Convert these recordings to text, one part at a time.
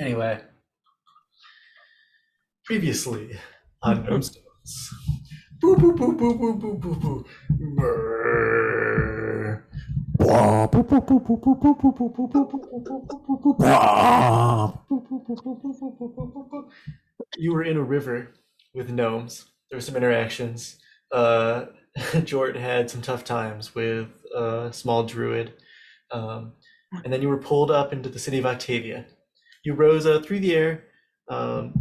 Anyway, previously on Gnomestones. Boo boo boo boo boo boo boo boo. Brrr. Blah, boo, boo, boo, boo, boo, boo, boo, boo, boo, boo, boo, boo, boo, boo, blah. Boo, boo, boo, boo, boo, boo, boo, boo, boo, boo. You were in a river with gnomes. There were some interactions. Uh, Jort had some tough times with a small druid. Um, and then you were pulled up into the city of Octavia. You rose through the air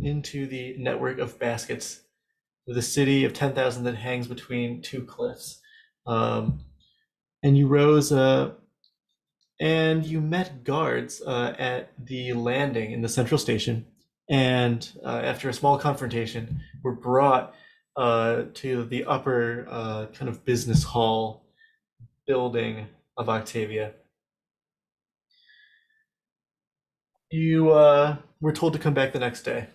into the network of baskets with a city of 10,000 that hangs between two cliffs. Um, and you rose and you met guards at the landing in the central station. And after a small confrontation, were brought to the upper kind of business hall building of Octavia. You were told to come back the next day,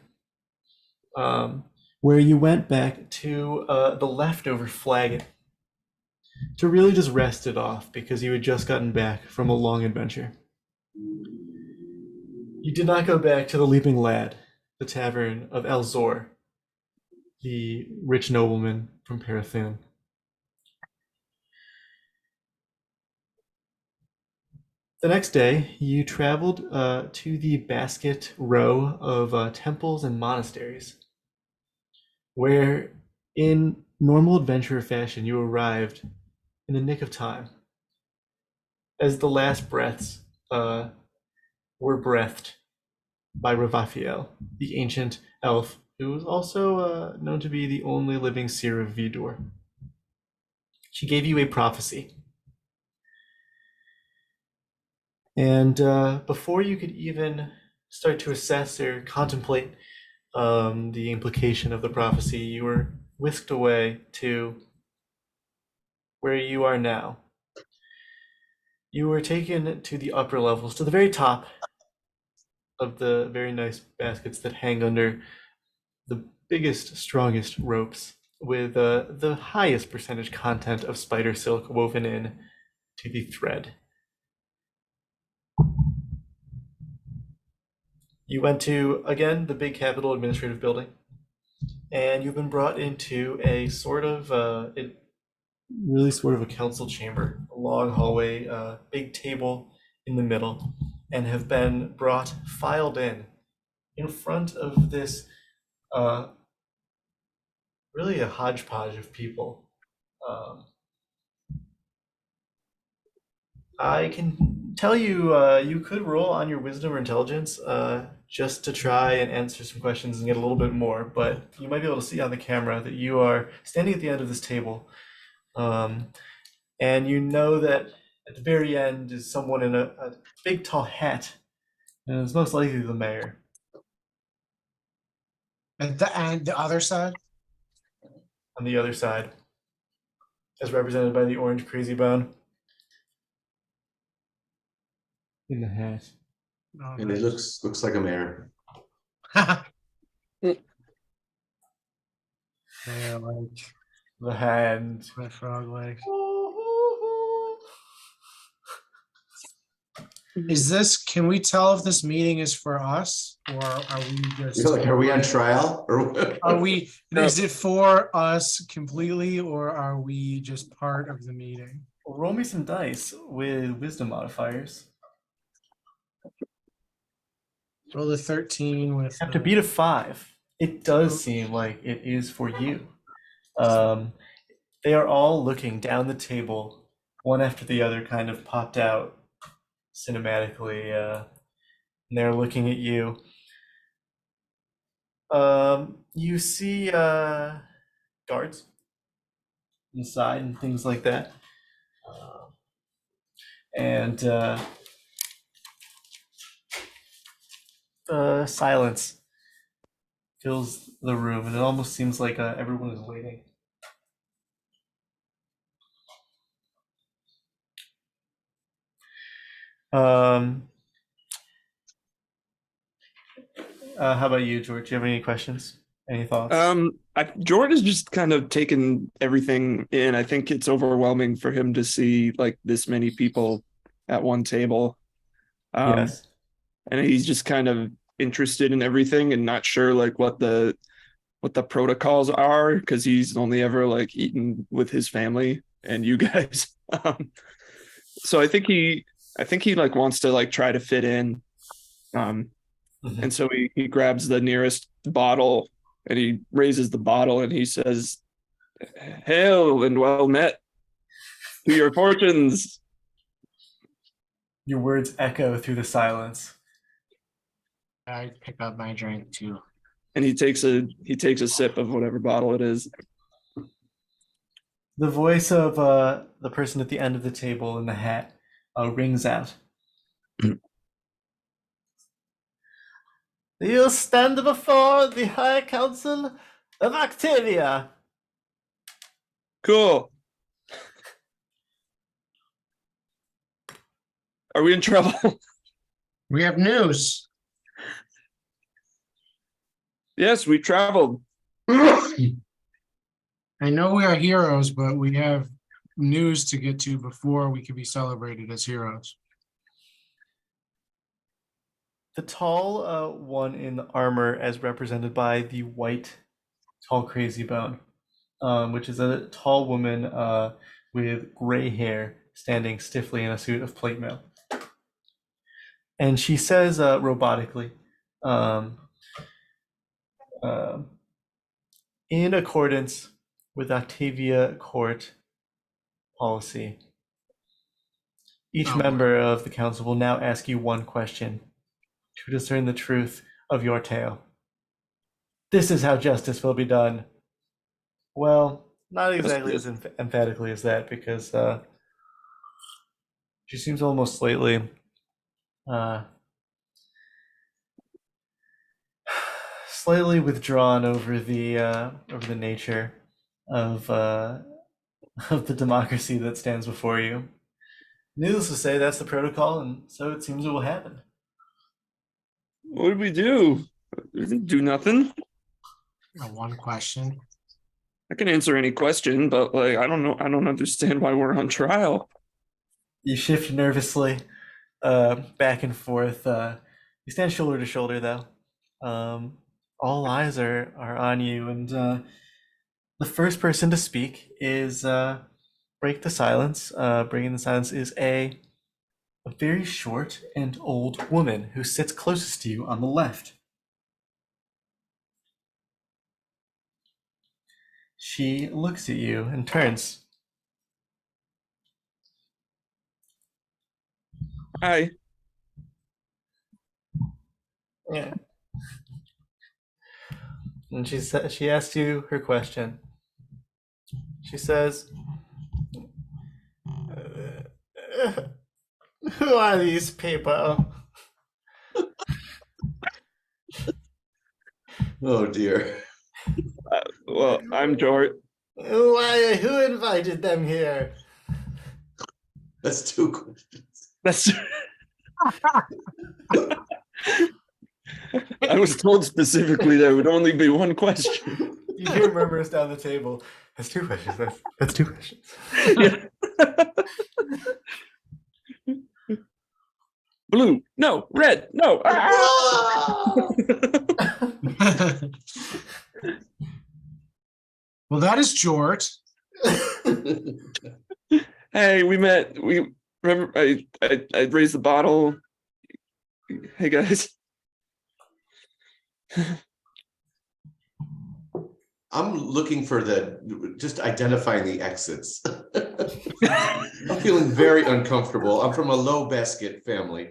where you went back to the leftover flagon to really just rest it off because you had just gotten back from a long adventure. You did not go back to the Leaping Lad, the tavern of Arzuur, the rich nobleman from Parathun. The next day, you traveled to the basket row of temples and monasteries, where, in normal adventurer fashion, you arrived in the nick of time as the last breaths were breathed by Ravafiel, the ancient elf who was also known to be the only living seer of Vidor. She gave you a prophecy. And before you could even start to assess or contemplate the implication of the prophecy, you were whisked away to where you are now. You were taken to the upper levels, to the very top of the very nice baskets that hang under the biggest, strongest ropes, with the highest percentage content of spider silk woven in to the thread. You went to, again, the big Capitol Administrative Building, and you've been brought into a sort of, really sort of a council chamber, a long hallway, big table in the middle, and have been brought, filed in front of this, uh, really a hodgepodge of people. Um, I can tell you, you could roll on your wisdom or intelligence just to try and answer some questions and get a little bit more, but you might be able to see on the camera that you are standing at the end of this table. Um, and you know that at the very end is someone in a big tall hat, and it's most likely the mayor. And the other side? On the other side, as represented by the orange crazy bone. In the hat. Oh, And it nice. looks like a mare. Yeah, like The hand. my frog legs. Is this, can we tell if this meeting is for us or are we just, You're like, are we on trial? Or are we, is it for us completely or are we just part of the meeting? Well, roll me some dice with wisdom modifiers. Roll the 13 with After the, beat a 5, it does seem like it is for you. Um, they are all looking down the table, one after the other, kind of popped out cinematically, and they're looking at you. You see guards inside and things like that, and silence fills the room, and it almost seems like everyone is waiting. Um, how about you, George? Do you have any questions? Any thoughts? Jort is just kind of taken everything in. I think it's overwhelming for him to see like this many people at one table. Yes. And he's just kind of interested in everything and not sure like what the protocols are because he's only ever like eaten with his family and you guys. So I think he like wants to like try to fit in. And so he grabs the nearest bottle and he raises the bottle and he says, "Hail and well met to your fortunes." Your words echo through the silence. I pick up my drink too. And he takes a sip of whatever bottle it is. The voice of the person at the end of the table in the hat rings out. You stand before the High Council of Octavia. Cool. Are we in trouble? We have news. Yes, we traveled. I know we are heroes, but we have news to get to before we can be celebrated as heroes. The tall one in armor, as represented by the white, tall crazy bone, which is a tall woman with gray hair standing stiffly in a suit of plate mail. And she says robotically, in accordance with Octavia court policy, each member of the council will now ask you one question to discern the truth of your tale. This is how justice will be done. Well, not exactly as emphatically as that, because she seems almost slightly slightly withdrawn over the nature of the democracy that stands before you. Needless to say, that's the protocol, and so it seems it will happen. What did we do? We didn't do nothing. One question. I can answer any question, but like I don't know. I don't understand why we're on trial. You shift nervously back and forth. You stand shoulder to shoulder, though. All eyes are on you, and the first person to speak is break the silence. Breaking the silence is a very short and old woman who sits closest to you on the left. She looks at you and turns. Hi. Yeah. And she asks you her question. She says, "Who are these people?" Oh dear. Well, I'm Jort. Who invited them here? That's two questions. That's. I was told specifically there would only be one question. You hear murmurs down the table. That's two questions. That's two questions. Yeah. Blue, no. Red, no. Well, that is Jort. Hey, we met. We remember. I raised the bottle. Hey guys. I'm looking for just identifying the exits. I'm feeling very uncomfortable. I'm from a low basket family.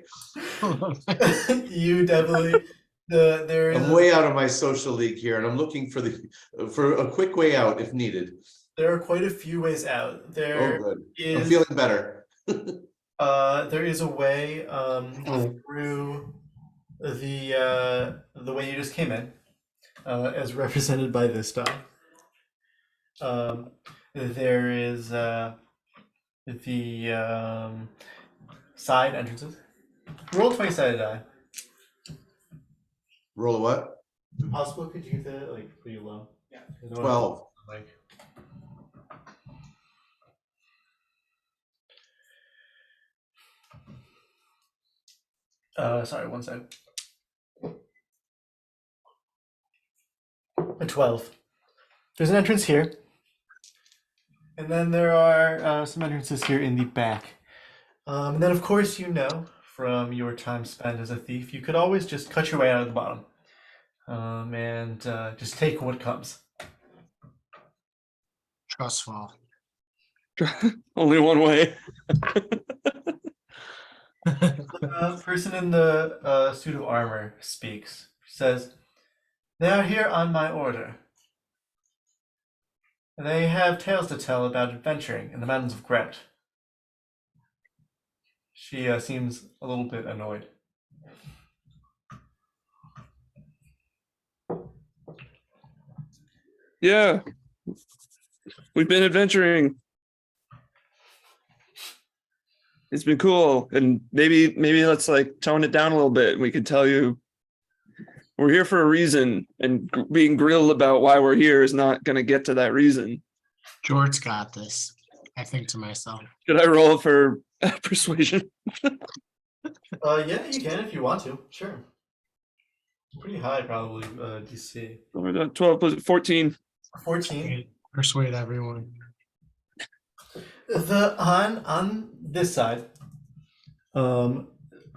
You definitely there is I'm way out of my social league here, and I'm looking for a quick way out if needed. there are quite a few ways out. Oh, There good. I'm is feeling better. there is a way through the way you just came in, as represented by this die. There is the side entrances. Roll 20-sided die. Roll a what? Possible? Could you get that like pretty low? Yeah. 12. Like. Sorry, one sec. 12. There's an entrance here. And then there are some entrances here in the back. And then, of course, you know from your time spent as a thief, you could always just cut your way out of the bottom and just take what comes. Trust fall. Only one way. The person in the suit of armor speaks. She says, "They are here on my order. They have tales to tell about adventuring in the mountains of Grout." She seems a little bit annoyed. Yeah. We've been adventuring. It's been cool. And maybe let's like tone it down a little bit. We could tell you we're here for a reason, and being grilled about why we're here is not going to get to that reason. Jort's got this, I think to myself. Should I roll for persuasion? Yeah, you can if you want to. Sure. Pretty high, probably, DC. 12 plus 14. 14. Persuade everyone. On this side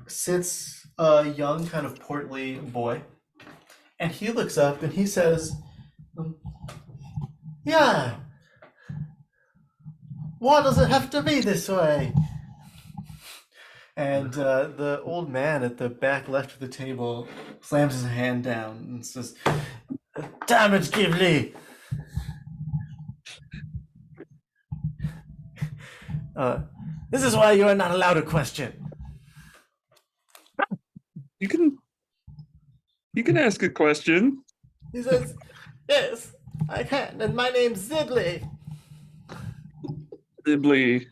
sits a young, kind of portly boy, and he looks up and he says, "Yeah, why does it have to be this way?" And the old man at the back left of the table slams his hand down and says, "Damn it, Ghibli! This is why you are not allowed to question." You can ask a question. He says, "Yes, I can, and my name's Zibli." Sibley.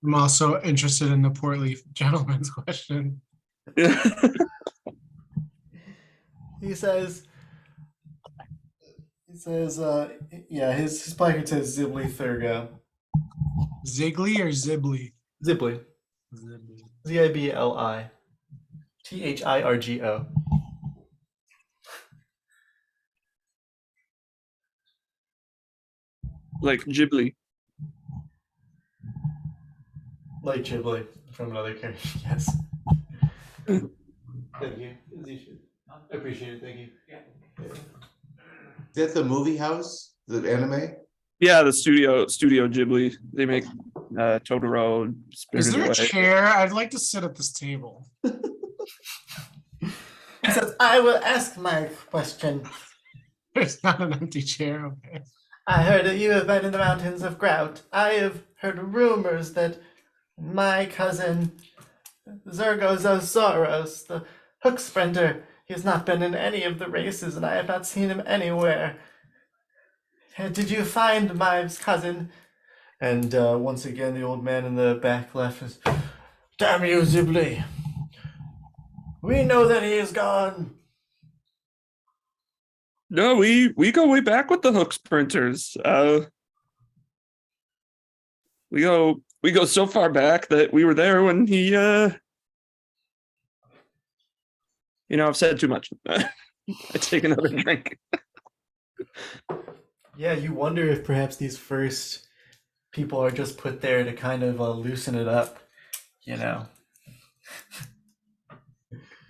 I'm also interested in the portly gentleman's question. He says, yeah, his placard says Zibli Thurgo. Ziggly or Zibly? Zibli. Zibly. Zibli. Thirgo. Like Ghibli. Like Ghibli from another character, yes. Thank you. As you should. I appreciate it, thank you. Yeah. Is that the movie house, the anime? Yeah, the studio Ghibli. They make Totoro, Is Spirited there a Away. chair? I'd like to sit at this table. He says, "I will ask my question. There's not an empty chair. Okay. I heard that you have been in the mountains of Grout. I have heard rumors that my cousin Zergozosaurus, the hook sprinter, he has not been in any of the races, and I have not seen him anywhere. Did you find my cousin?" And once again, the old man in the back left is, "Damn you, Zibli. We know that he is gone." No, we go way back with the hook sprinters. We go so far back that we were there when he I've said too much. I take another drink. Yeah, you wonder if perhaps these first people are just put there to kind of loosen it up, you know.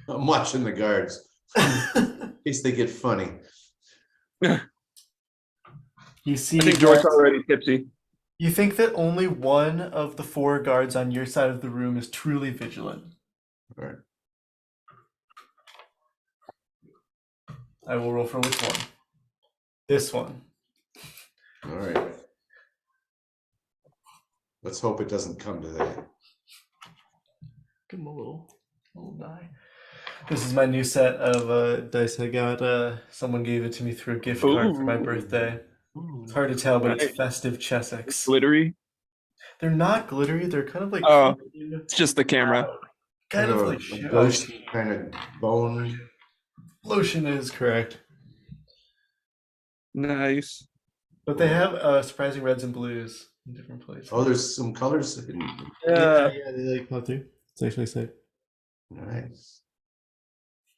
I'm watching the guards in case they get funny. You see, I think Jort's already tipsy. you think that only one of the 4 guards on your side of the room is truly vigilant. All right. I will roll for which one. This one. All right. Let's hope it doesn't come to that. Give him a little die. This is my new set of dice I got. Someone gave it to me through a gift card for my Ooh. birthday. It's hard to tell, but Nice. it's festive Chessex. Glittery. They're not glittery. They're kind of like Oh. It's just the camera. kind of a like ghost kind of bone. lotion is correct. Nice. But they have surprising reds and blues in different places. Oh, there's some colors. Yeah. yeah, they like pop through. It's actually sick. Nice.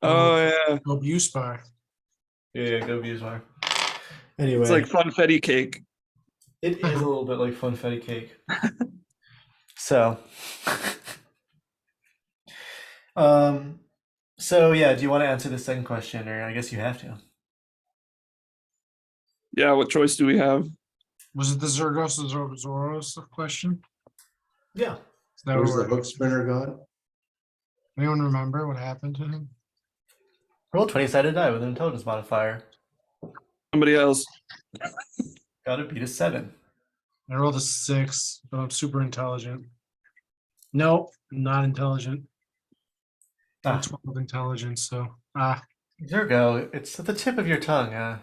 Oh yeah. Hope you spar. Yeah, Goodbean's farm. Anyway, It's like funfetti cake. it is a little bit like funfetti cake. So, so yeah, do you want to answer the second question, or I guess you have to? Yeah, what choice do we have? Was it the Zoros question? Yeah. Is that Where's the what hook sprinter gone? anyone remember what happened to him? Roll 20-sided die with an intelligence modifier. Somebody else. Gotta beat a 7. I rolled a 6, but I'm super intelligent. Nope, not intelligent. Ah, 12 intelligence, so Zergo, it's at the tip of your tongue.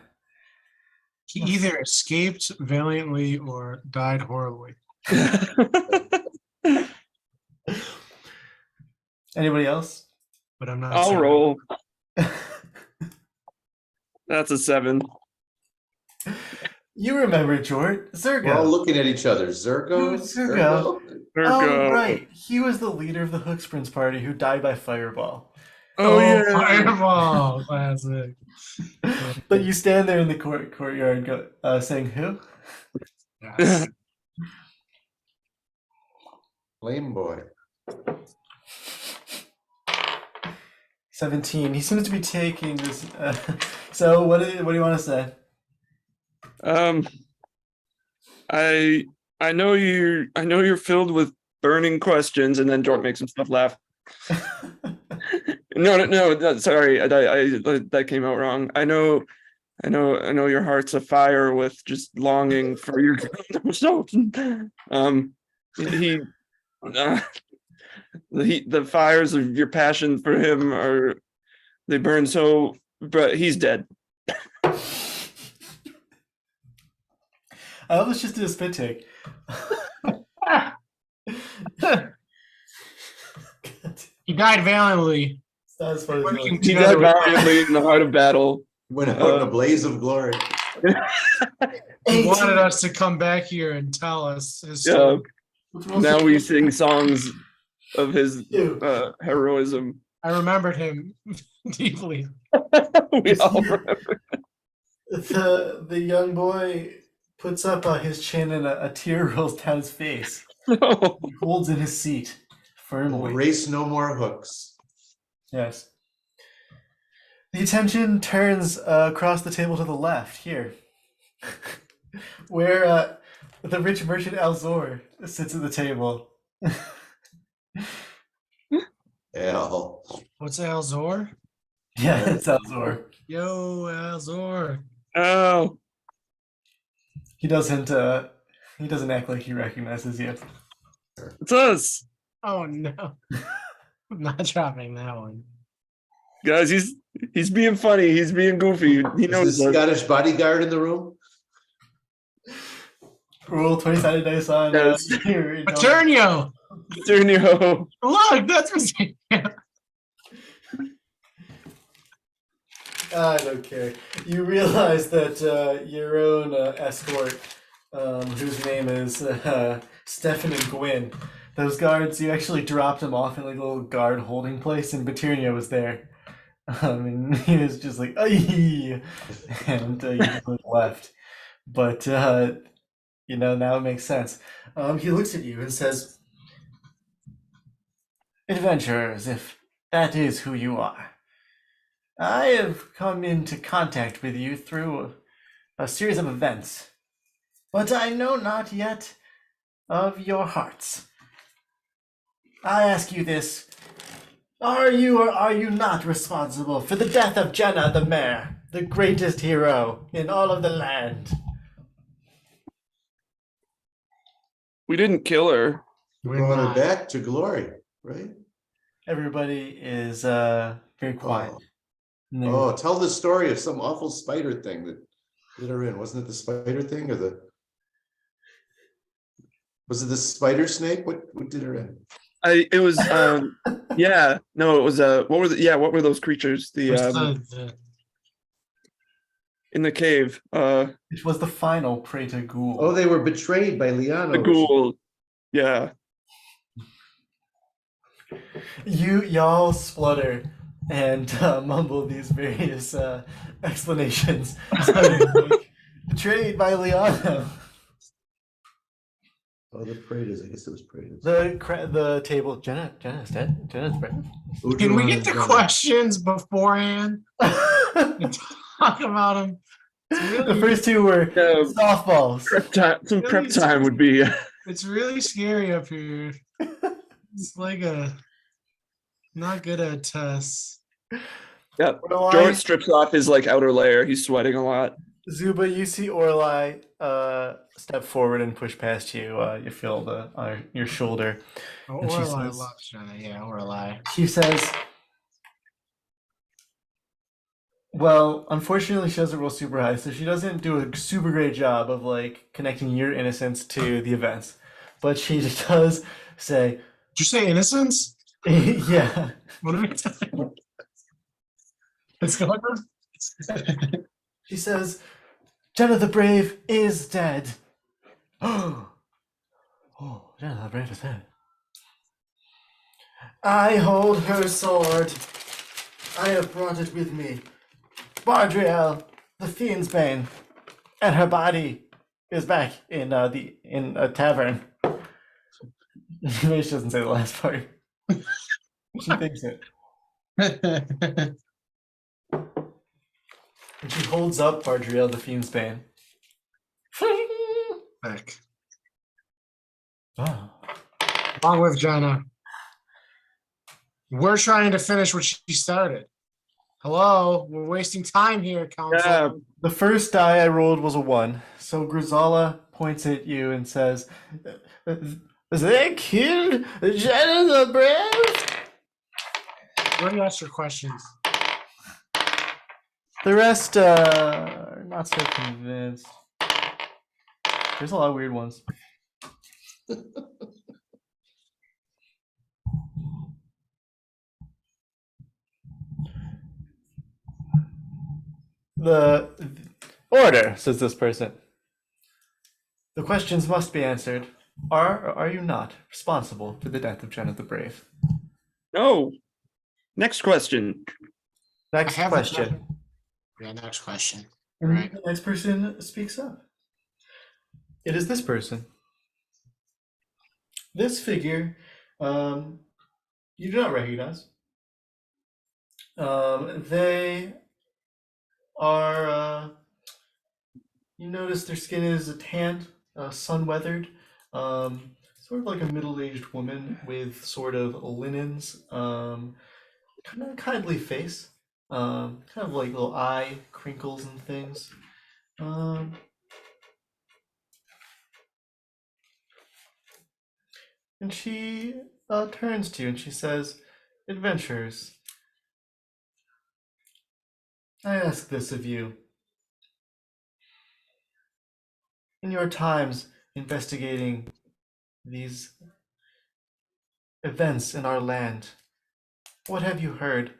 he either escaped valiantly or died horribly. Anybody else? But I'm not I'll certain. roll. That's a 7. You remember Jort. Zergo. We're all looking at each other. Zergo? Who's Zergo? Virgo. Right. He was the leader of the Hook Sprints party who died by fireball. Oh, yeah. Fireball! Classic. But you stand there in the courtyard go, saying who? Yes. Flame boy. 17. He seems to be taking this. So what do you want to say? I know you're filled with burning questions, and then Jort makes himself laugh. No, sorry, I that came out wrong. I know your heart's afire with just longing for your results. The fires of your passion for him they burn so, but he's dead. I almost just did a spit take. He died valiantly. It's not as funny as Working it He together died with- valiantly in the heart of battle. Went out in a blaze of glory. He wanted us to come back here and tell us his Yeah. story. Now we sing songs of his Ew. heroism. I remembered him deeply. We all remember. The young boy puts up his chin and a tear rolls down his face. No. He holds in his seat firmly. Race no more hooks. Yes. The attention turns across the table to the left, here, where the rich merchant Arzuur sits at the table. Hell. What's Arzuur? Yeah, it's Arzuur. Yo, Arzuur. Oh, He doesn't act like he recognizes you. it's us. Oh no. I'm not dropping that one. Guys, he's being funny. He's being goofy. He Is knows the us. Scottish bodyguard in the room? Roll 20-sided dice on Yes. here. Paternio! Paternio. Look, that's Paternio. I don't care. You realize that your own escort, whose name is Stefan and Gwyn, those guards, you actually dropped him off in like a little guard holding place, and Paternio was there. And he was just like, "Ay!" and you just left. But now it makes sense. He looks at you and says, "Adventurers, if that is who you are, I have come into contact with you through a series of events, but I know not yet of your hearts. I ask you this: are you or are you not responsible for the death of Jenna the Mare, the greatest hero in all of the land?" We didn't kill her. We brought her back to glory, right? Everybody is very quiet. And they- Oh, tell the story of some awful spider thing that did her in. Wasn't it the spider thing or was it the spider snake? What did her in? It was yeah, no, it was what were those creatures? In the cave. It was the final Preta Ghoul. Oh, they were betrayed by Liano. The ghoul. Yeah. Y'all splutter and mumble these various explanations. Starting like, betrayed by Liana. Oh, the Praetors. I guess it was Praetors. The table. Jenna's dead. Jenna's brave. Can we get the questions beforehand and talk about them? The first two were softballs. Some prep time would be. It's really scary up here. It's like not good at tests. Yep. Jort strips off his like outer layer. He's sweating a lot. Zuba, you see Orlai step forward and push past you. You feel your shoulder. Oh, And she Orlai says- loves Jenna. Yeah, Orlai. She says, well, unfortunately, she doesn't roll super high, so she doesn't do a super great job of like connecting your innocence to the events. But she does say, Did you say innocence? yeah. What are we talking about? What's going on? She says, Jenna the Brave is dead. Oh, Jenna the Brave is dead. I hold her sword. I have brought it with me. Bardriel, the Fiend's Bane, and her body is back in a tavern. Maybe she doesn't say the last part. She thinks it. And she holds up Bardriel, the Fiend's Bane. Back. Oh. Along with Jenna. We're trying to finish what she started. Hello, we're wasting time here, Council. Yeah. The first die I rolled was a 1. So Grisala points at you and says, they killed Jenna the Brave? You already asked your questions. The rest are not so convinced. There's a lot of weird ones. The order, says this person. The questions must be answered. Are or are you not responsible for the death of Jenna the Brave? No. Next question. Next I have a question. Yeah, next question. And Right. the next person speaks up. It is this person. This figure, you do not recognize. They are, you notice their skin is tanned, sun-weathered, sort of like a middle-aged woman with sort of linens, kind of kindly face, kind of like little eye crinkles and things. And she turns to you and she says, adventurers, I ask this of you. In your times investigating these events in our land, what have you heard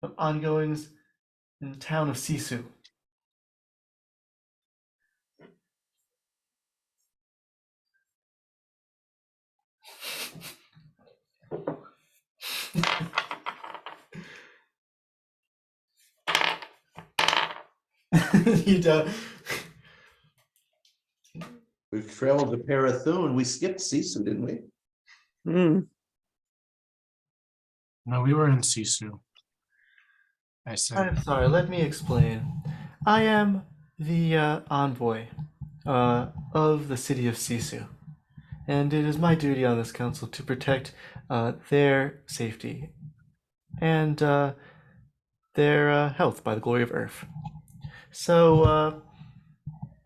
of ongoings in the town of Sisu? You don't. We've traveled to Parathun. We skipped Sisu, didn't we? Hmm. No, we were in Sisu. I said. I'm sorry, let me explain. I am the envoy of the city of Sisu, and it is my duty on this council to protect their safety and their health by the glory of Earth. So,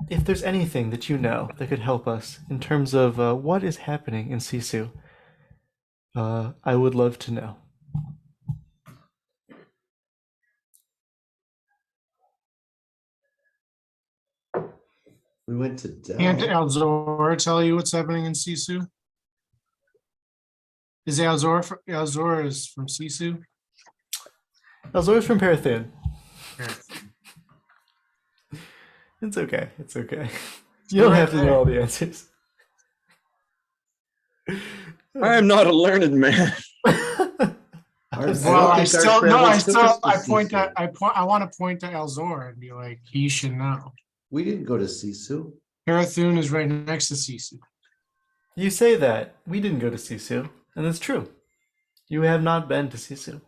if there's anything that you know that could help us in terms of what is happening in Sisu, I would love to know. We went to Dell. Can't Arzuur tell you what's happening in Sisu? Is Arzuur is from Sisu? Arzuur is from Parathun. It's okay. It's okay. You don't have to know all the answers. I am not a learned man. Well, I think our still no. travels I took still us to I point Sisu. I want to point to Elzor and be like, he should know. We didn't go to Sisu. Harathun is right next to Sisu. You say that. We didn't go to Sisu, and it's true. You have not been to Sisu.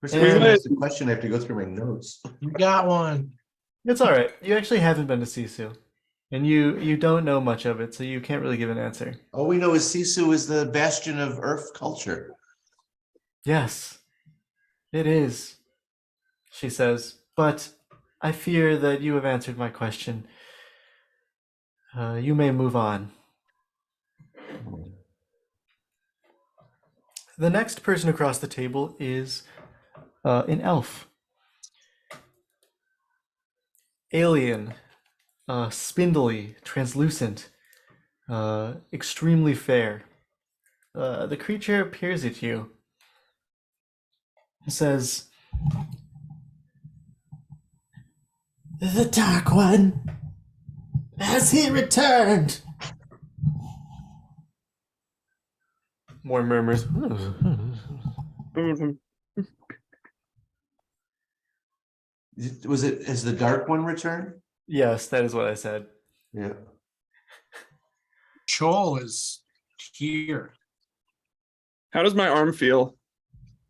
First time I And- asked the question, I have to go through my notes. You got one. It's all right. You actually haven't been to Sisu, and you don't know much of it, so you can't really give an answer. All we know is Sisu is the bastion of Earth culture. Yes, it is, she says, but I fear that you have answered my question. You may move on. The next person across the table is an elf. Alien, spindly, translucent, extremely fair. The creature peers at you and says, "The Dark One, has he returned?" More murmurs. Has the Dark One returned? Yes, that is what I said. Yeah. Chol is here. How does my arm feel?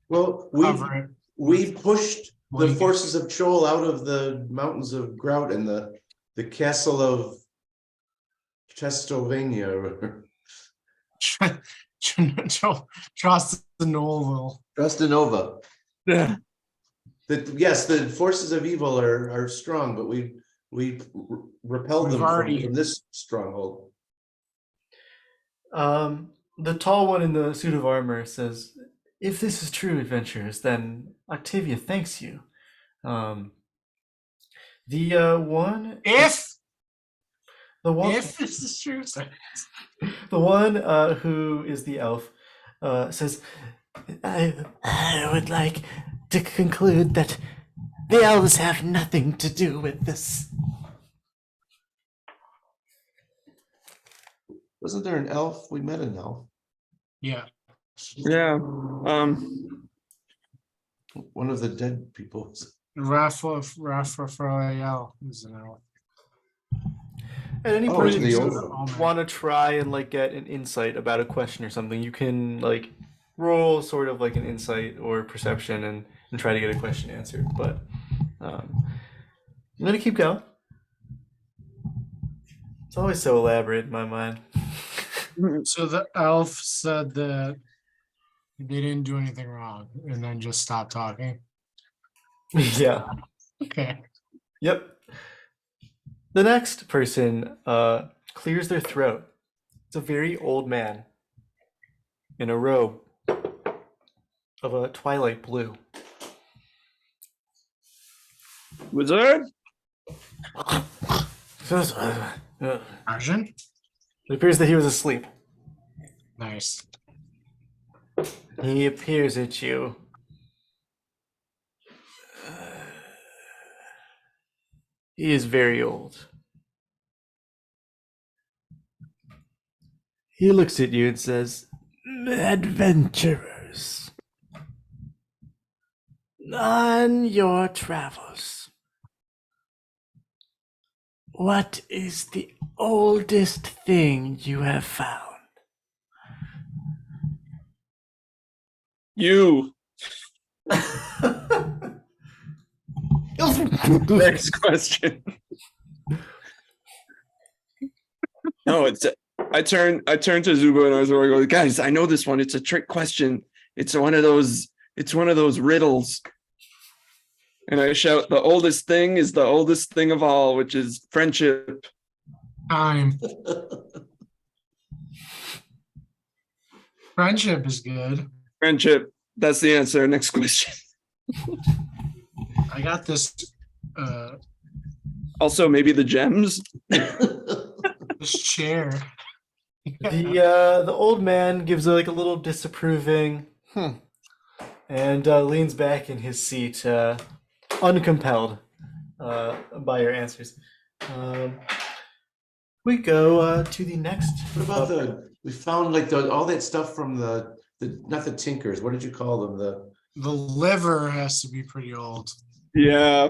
Well, Cover it. we pushed the Blanket. forces of Chol out of the mountains of Grout and the castle of Chestovania. Trust the Noel. Trastinova. Yeah. Yes, the forces of evil are strong, but we repelled We've them already- from this stronghold. The tall one in the suit of armor says, "If this is true, adventurers, then Octavia thanks you." The one, If this is true, the one who is the elf says, I would like to conclude that the elves have nothing to do with this." Wasn't there an elf? We met an elf. yeah. Yeah. One of the dead people. Raphael is an elf. At any Oh, point, it's if the you old one. want to try and like get an insight about a question or something, you can like roll sort of like an insight or perception and try to get a question answered. But I'm gonna keep going. It's always so elaborate in my mind. So the elf said that they didn't do anything wrong and then just stopped talking. Yeah. Okay. Yep. The next person clears their throat. It's a very old man in a robe of a twilight blue. Wizard? It Arjun? appears that he was asleep. Nice. He appears at you. He is very old. He looks at you and says, "Adventurers, on your travels, what is the oldest thing you have found?" You. Next question. No, I turn to Zuba and Arzuur and go, guys, I know this one. It's a trick question. It's one of those riddles. And I shout, the oldest thing is the oldest thing of all, which is friendship. Time. Friendship is good. Friendship. That's the answer. Next question. I got this Also, maybe the gems. this chair. The old man gives like a little disapproving and leans back in his seat, uncompelled by your answers. We go to the next. What about We found like all that stuff from the not the Tinkers. What did you call them? The liver has to be pretty old. Yeah.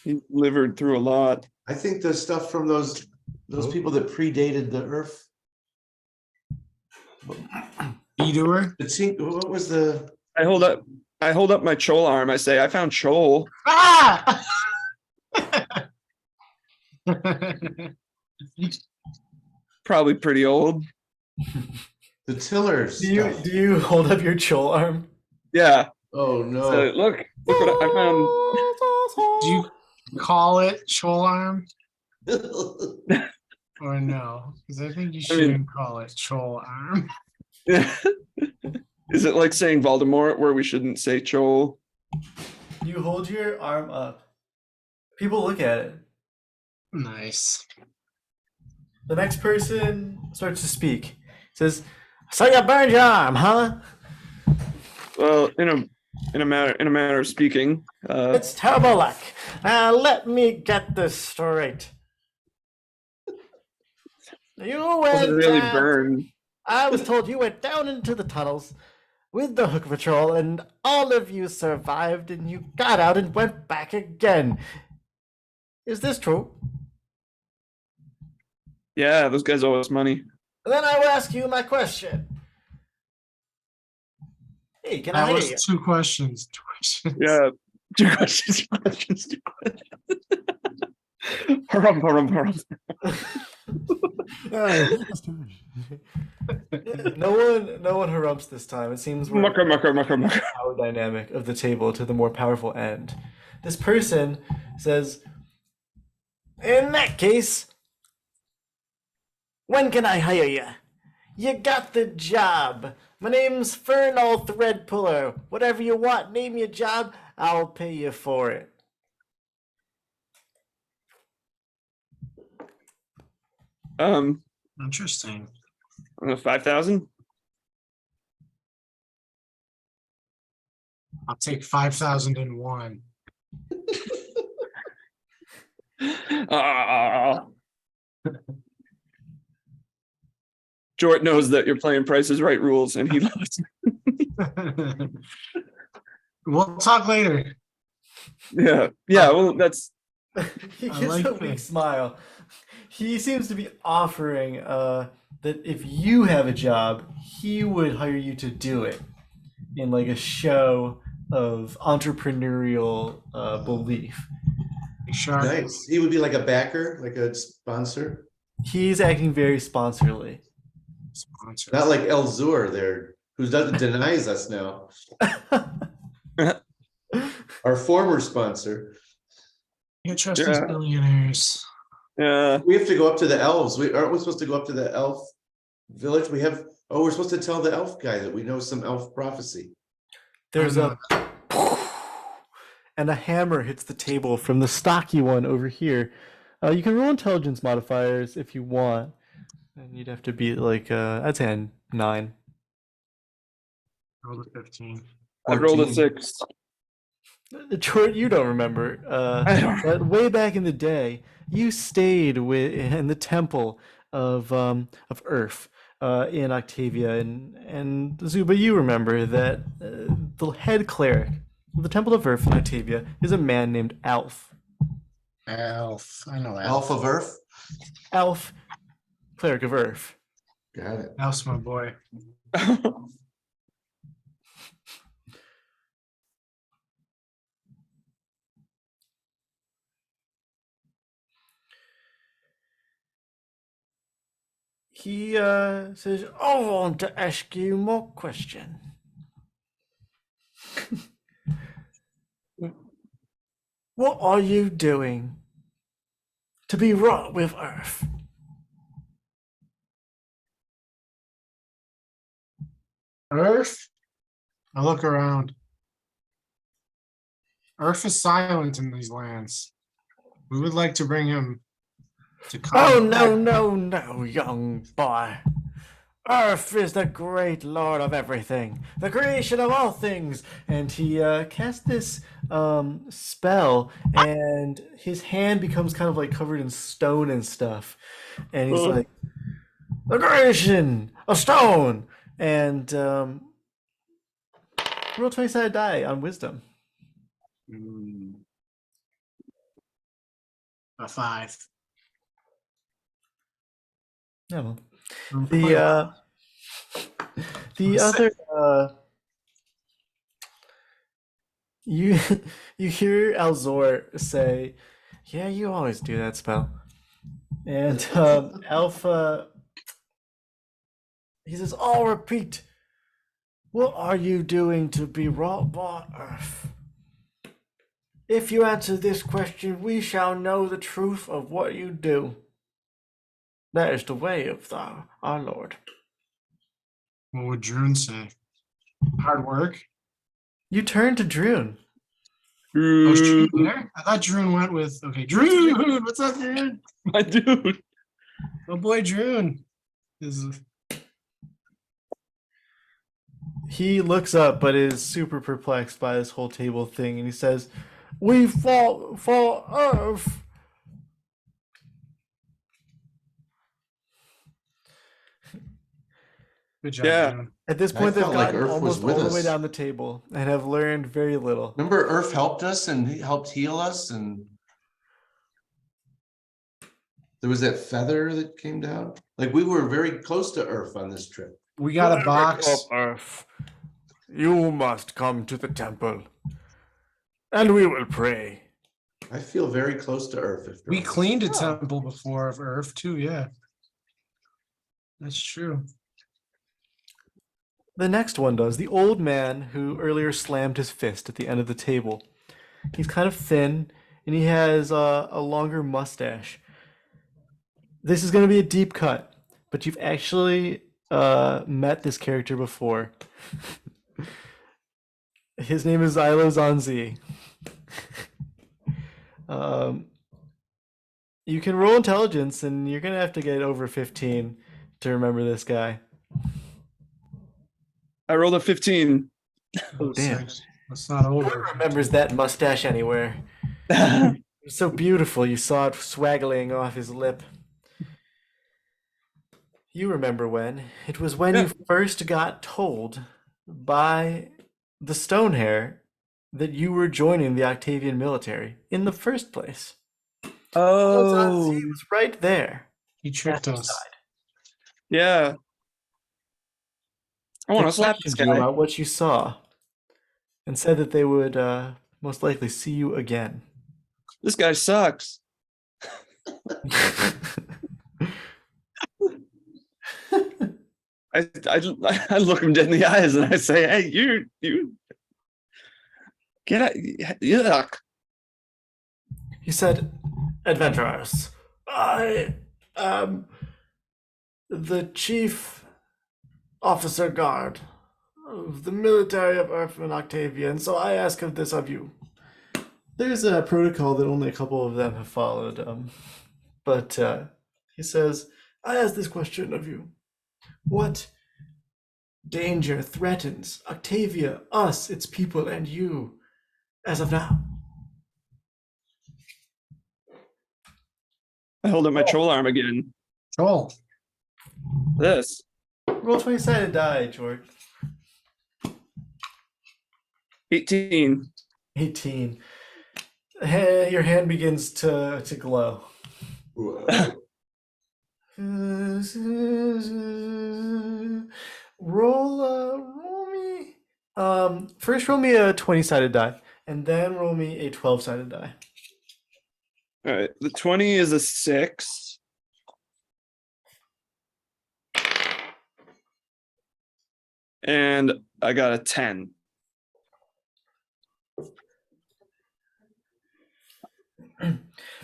He livered through a lot. I think the stuff from those people that predated the Earth. Edur. The Tink. What was the? I hold up my Chol arm. I say, I found Chol. Ah! Probably pretty old. The Tillers. Do you hold up your Chol arm? Yeah. Oh no! So look what I found. Do you call it Cholarm or no? Because I think you shouldn't call it Cholarm. Is it like saying Voldemort where we shouldn't say Chol? You hold your arm up. People look at it. Nice. The next person starts to speak. Says, "So you burned your arm, huh?" Well, in a matter of speaking, It's terrible luck. Now let me get this straight. You doesn't went really down. burn. I was told you went down into the tunnels with the Hook Patrol, and all of you survived, and you got out and went back again. Is this true? Yeah, those guys owe us money. Then I will ask you my question. Hey, can I That hear was you? two questions. Yeah, two questions. Harum, harum, harum. No one harumps this time. It seems we're Mucker, mucker, mucker, mucker. power dynamic of the table to the more powerful end. This person says, "In that case, when can I hire you? You got the job. My name's Fernal Threadpuller. Whatever you want, name your job. I'll pay you for it." Interesting. 5,000. I'll take 5,001. Jort knows that you're playing Price is Right rules, and he loves. We'll talk later. Yeah. Well, that's He I gives like a that. weak smile. He seems to be offering that if you have a job, he would hire you to do it in like a show of entrepreneurial belief. Shark. Nice. He would be like a backer, like a sponsor. He's acting very sponsorly. Sponsor. Not like Arzuur there, who denies us now. Our former sponsor. You trust these Yeah. billionaires. yeah. We have to go up to the elves. Aren't we supposed to go up to the elf village? We're supposed to tell the elf guy that we know some elf prophecy. There's and a hammer hits the table from the stocky one over here. You can roll intelligence modifiers if you want, and you'd have to be like I'd say a 9. Roll a 15. I rolled a 14. 6. Jort, you don't remember, I don't. but way back in the day, you stayed in the temple of Earth in Octavia, and Zuba, you remember that the head cleric of the Temple of Earth in Octavia is a man named Alf. Elf. I know Elf of Earth. Alf, cleric of Earth. Got it. Elf's my boy. He says, "I want to ask you more question. What are you doing to be wrought with Earth?" Earth? I look around. Earth is silent in these lands. We would like to bring him to come. Oh, no, young boy. Earth is the great lord of everything, the creation of all things. And he casts this spell, and his hand becomes kind of like covered in stone and stuff. And he's like, the creation of stone, and roll 20-sided die on wisdom. A 5. Yeah, well, Quite a the lot. the other you you hear Alzor say, "Yeah, you always do that spell," and Alpha he says, "I'll repeat. What are you doing to be wrought by Earth? If you answer this question, we shall know the truth of what you do. That is the way of our Lord." What would Droon say? Hard work? You turn to Droon. Oh, is Droon Drew, there? I thought Droon went with. Okay, Droon. What's up, Droon? my dude. Oh boy, Droon. Is He looks up but is super perplexed by this whole table thing, and he says, "We fought for Earth." good job, Yeah. Droon. At this I point, they've felt like gotten Earth was almost with all the way us. down the table and have learned very little. Remember, Earth helped us and he helped heal us, and there was that feather that came down. Like we were very close to Earth on this trip. We got a box. Of Earth, you must come to the temple, and we will pray. I feel very close to Earth. If We Earth- cleaned a Oh. temple before of Earth too. Yeah, that's true. The next one does. The old man who earlier slammed his fist at the end of the table. He's kind of thin, and he has a longer mustache. This is going to be a deep cut, but you've actually met this character before. His name is Ilo Zanzi. You can roll intelligence, and you're going to have to get over 15 to remember this guy. I rolled a 15. Oh, damn. That's not Who over. remembers that mustache anywhere? I It's so beautiful. You saw it swaggling off his lip. You remember when? It was when you first got told by the Stonehair that you were joining the Octavian military in the first place. Oh, He was right there. He tricked at your us. side. yeah. I want They to slap this questioned you guy. about what you saw and said that they would most likely see you again. This guy sucks. I look him dead in the eyes and I say, "Hey, you get out, yuck." He said, "Adventurers, I am the chief officer guard of the military of Earth and Octavia, and so I ask of this of you." There's a protocol that only a couple of them have followed, but he says, "I ask this question of you. What danger threatens Octavia, us, its people, and you as of now?" I hold up my troll arm again. Troll. This. Roll 20-sided die, Jort. 18. 18. Your hand begins to glow. Roll me. First roll me a 20-sided die, and then roll me a 12-sided die. All right. The 20 is a 6. And I got a 10.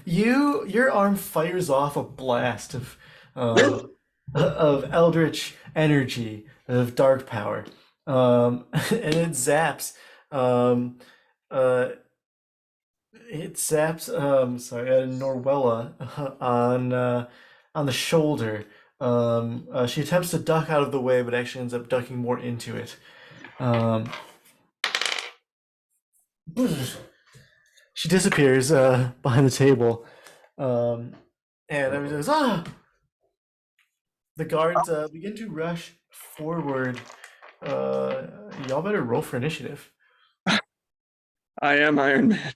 Your arm fires off a blast of eldritch energy, of dark power, and it zaps. Norwella on the shoulder. She attempts to duck out of the way, but actually ends up ducking more into it. She disappears behind the table, and everybody goes, "Ah!" The guards begin to rush forward. Y'all better roll for initiative. I am Iron Man.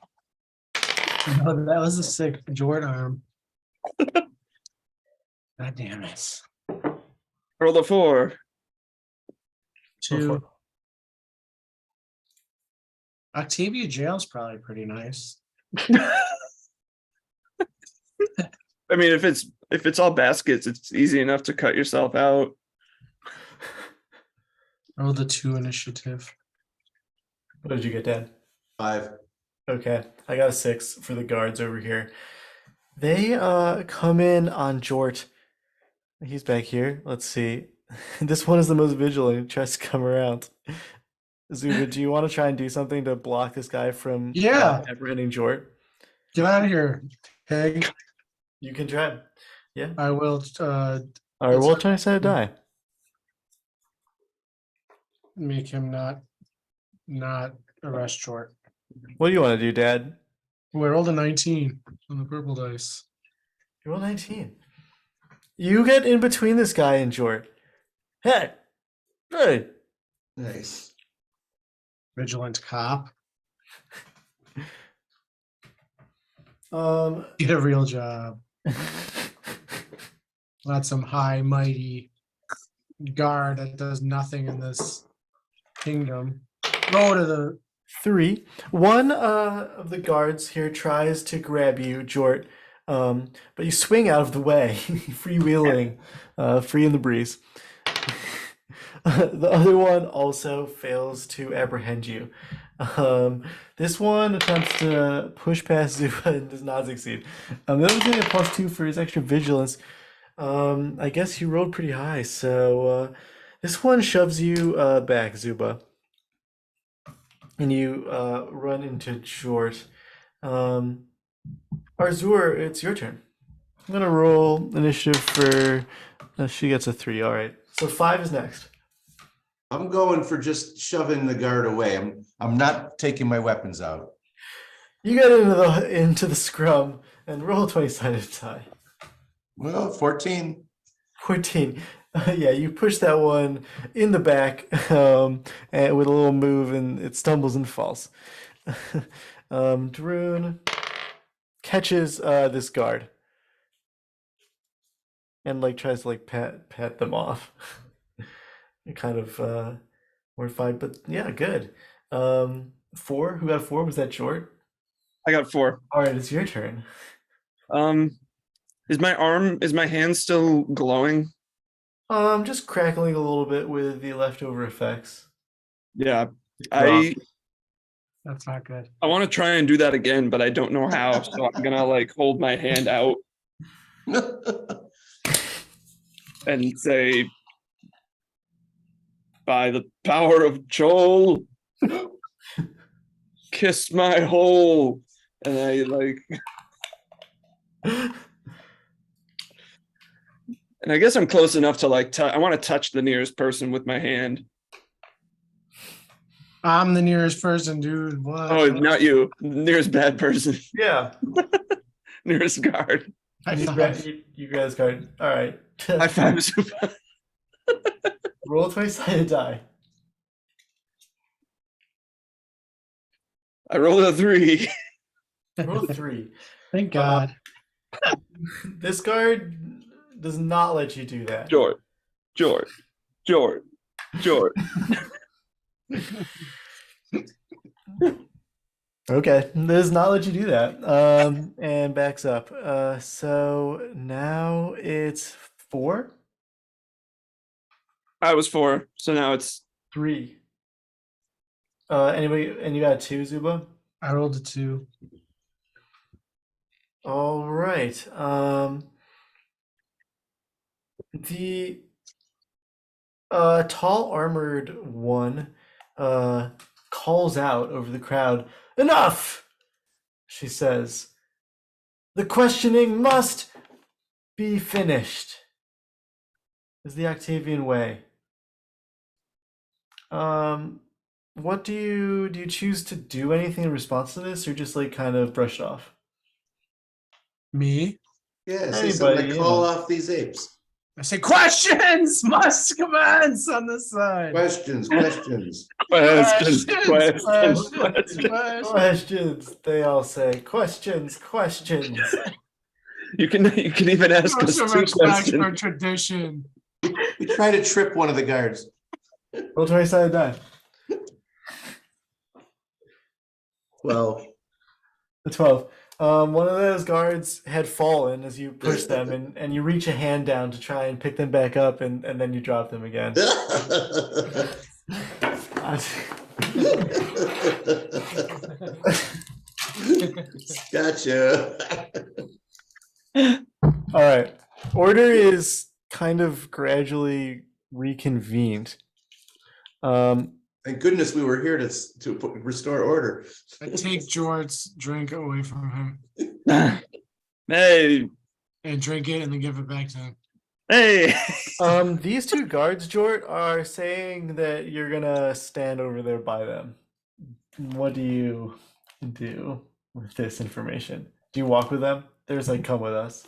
No, that was a sick Jort arm. God damn it. Roll the 4. Two. Octavia jail's probably pretty nice. I mean, if it's all baskets, it's easy enough to cut yourself out. Roll the 2 initiative. What did you get, Dad? 5. Okay, I got a 6 for the guards over here. They come in on Jort. He's back here. Let's see. This one is the most vigilant. He tries to come around. Zuba, do you want to try and do something to block this guy from apprehending Jort? Get out of here, pig. You can try. Yeah. I will All right, we'll try to set a die. make him not arrest Jort. What do you want to do, Dad? We rolled a 19 on the purple dice. You roll 19. You get in between this guy and Jort. Hey! Hey! Nice. Vigilant cop. Um, Get a real job. Not some high mighty guard that does nothing in this kingdom. Go to the 3. One of the guards here tries to grab you, Jort, but you swing out of the way, freewheeling, free in the breeze. The other one also fails to apprehend you. This one attempts to push past Zuba and does not succeed. The other one's getting a +2 for his extra vigilance. I guess he rolled pretty high, so this one shoves you back, Zuba. And you run into Jort. Arzuur, it's your turn. I'm gonna roll initiative for. She gets a 3. All right. So 5 is next. I'm going for just shoving the guard away. I'm not taking my weapons out. You get into the scrum and roll a 20-sided die. Well, 14. 14. Yeah, you push that one in the back and with a little move, and it stumbles and falls. Droon catches this guard and tries to pat them off. You're kind of mortified, but yeah, good. 4. Who got 4? Was that Jort? I got 4. All right, it's your turn. Is my hand still glowing? Just crackling a little bit with the leftover effects. Yeah. That's not good. I want to try and do that again, but I don't know how. So I'm gonna hold my hand out and say, by the power of Joel, kiss my hole. And I and I guess I'm close enough to I want to touch the nearest person with my hand. I'm the nearest person, dude. What? Oh, not you. Nearest bad person. Yeah. Nearest guard. You guys guard. All right. High five, Zuba. Roll a 20-sided die. I rolled a 3. Roll a 3. Thank God. This guard does not let you do that. Jort. Okay, does not let you do that. And backs up. So now it's 4. I was 4, so now it's 3. Anybody? And you got a 2, Zuba? I rolled a 2. All right. The tall armored one calls out over the crowd. Enough, she says. The questioning must be finished. Is the Octavian way. What do you choose to do anything in response to this, or just kind of brush it off? Me? Yeah, say something Anybody, like call off these apes. I say questions must commence on this side. Questions. Questions. Questions. They all say questions. You can even ask So us two much respect for questions. tradition. We try to trip one of the guards. Roll 20-sided die. Well, The 12. One of those guards had fallen as you push them, and you reach a hand down to try and pick them back up, and then you drop them again. Gotcha. All right. Order is kind of gradually reconvened. Thank goodness we were here to restore order. I take Jort's drink away from him Hey, and drink it and then give it back to him. hey. These two guards, Jort, are saying that you're gonna stand over there by them. What do you do with this information? Do you walk with them? There's like, come with us.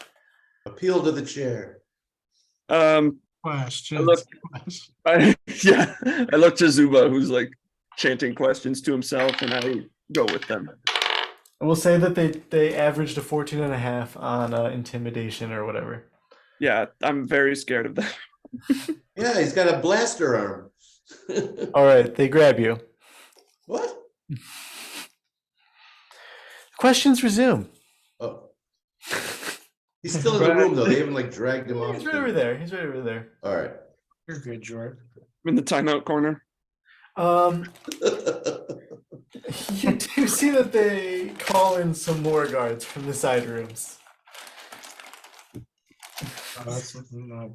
Appeal to the chair. Questions. Look- I look to Zuba, who's like chanting questions to himself, and I go with them. And we'll say that they averaged a 14.5 on intimidation or whatever. Yeah, I'm very scared of that. Yeah, he's got a blaster arm. All right, they grab you. What? Questions resume. Oh. He's still in the room though. They haven't like dragged him off. He's right over there. He's right over there. All right. You're good, Jort. I'm in the timeout corner. You do see that they call in some more guards from the side rooms.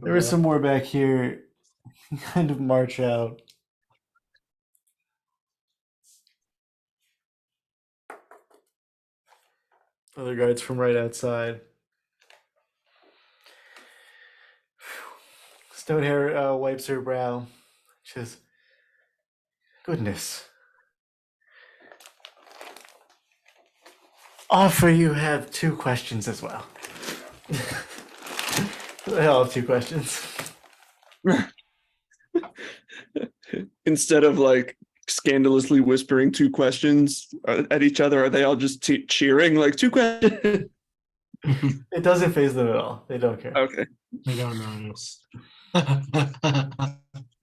There were some more back here. Kind of march out. Other guards from right outside. Stonehair wipes her brow. She says, "Goodness. Offer you have 2 questions as well." They all have 2 questions. Instead of like scandalously whispering 2 questions at each other, are they all just cheering like 2 questions? It doesn't faze them at all. They don't care. Okay. I don't notice.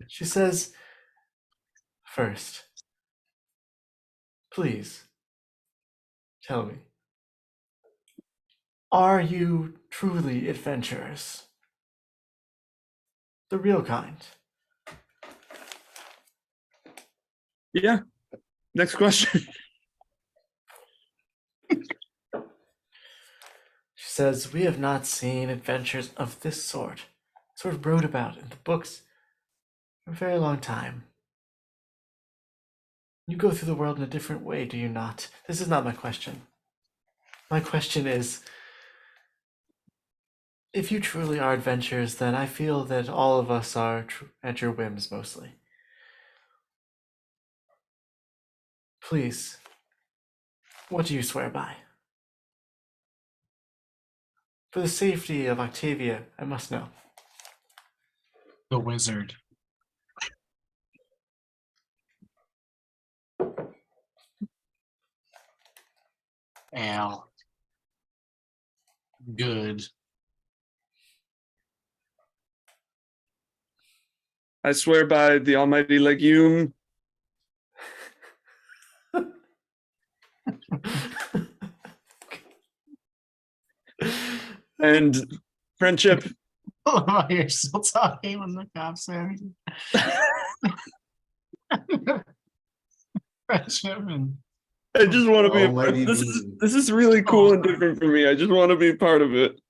She says, "First, please tell me, are you truly adventurers? The real kind?" Yeah. Next question. She says, "We have not seen adventures of this sort wrote about in the books for a very long time. You go through the world in a different way, do you not?" This is not my question. My question is, if you truly are adventurers, then I feel that all of us are at your whims mostly. Please, what do you swear by? For the safety of Octavia, I must know. The wizard. Al. Good. I swear by the almighty legume and friendship. Oh, you're still talking when the cops in. Friendship and I just want to be Almighty this being. is really cool and different for me. I just want to be part of it.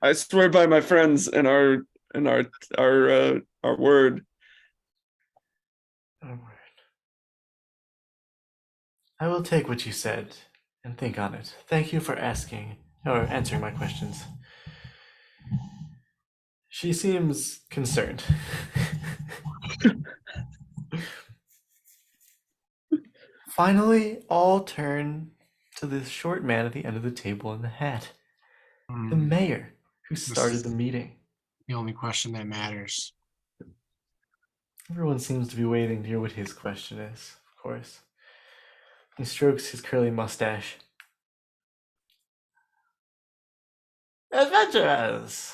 I swear by my friends and our word. Our word. I will take what you said and think on it. Thank you for asking or answering my questions. She seems concerned. Finally, all turn to this short man at the end of the table in the hat, the mayor who started the meeting. the only question that matters. Everyone seems to be waiting to hear what his question is, of course. He strokes his curly mustache. Adventurers!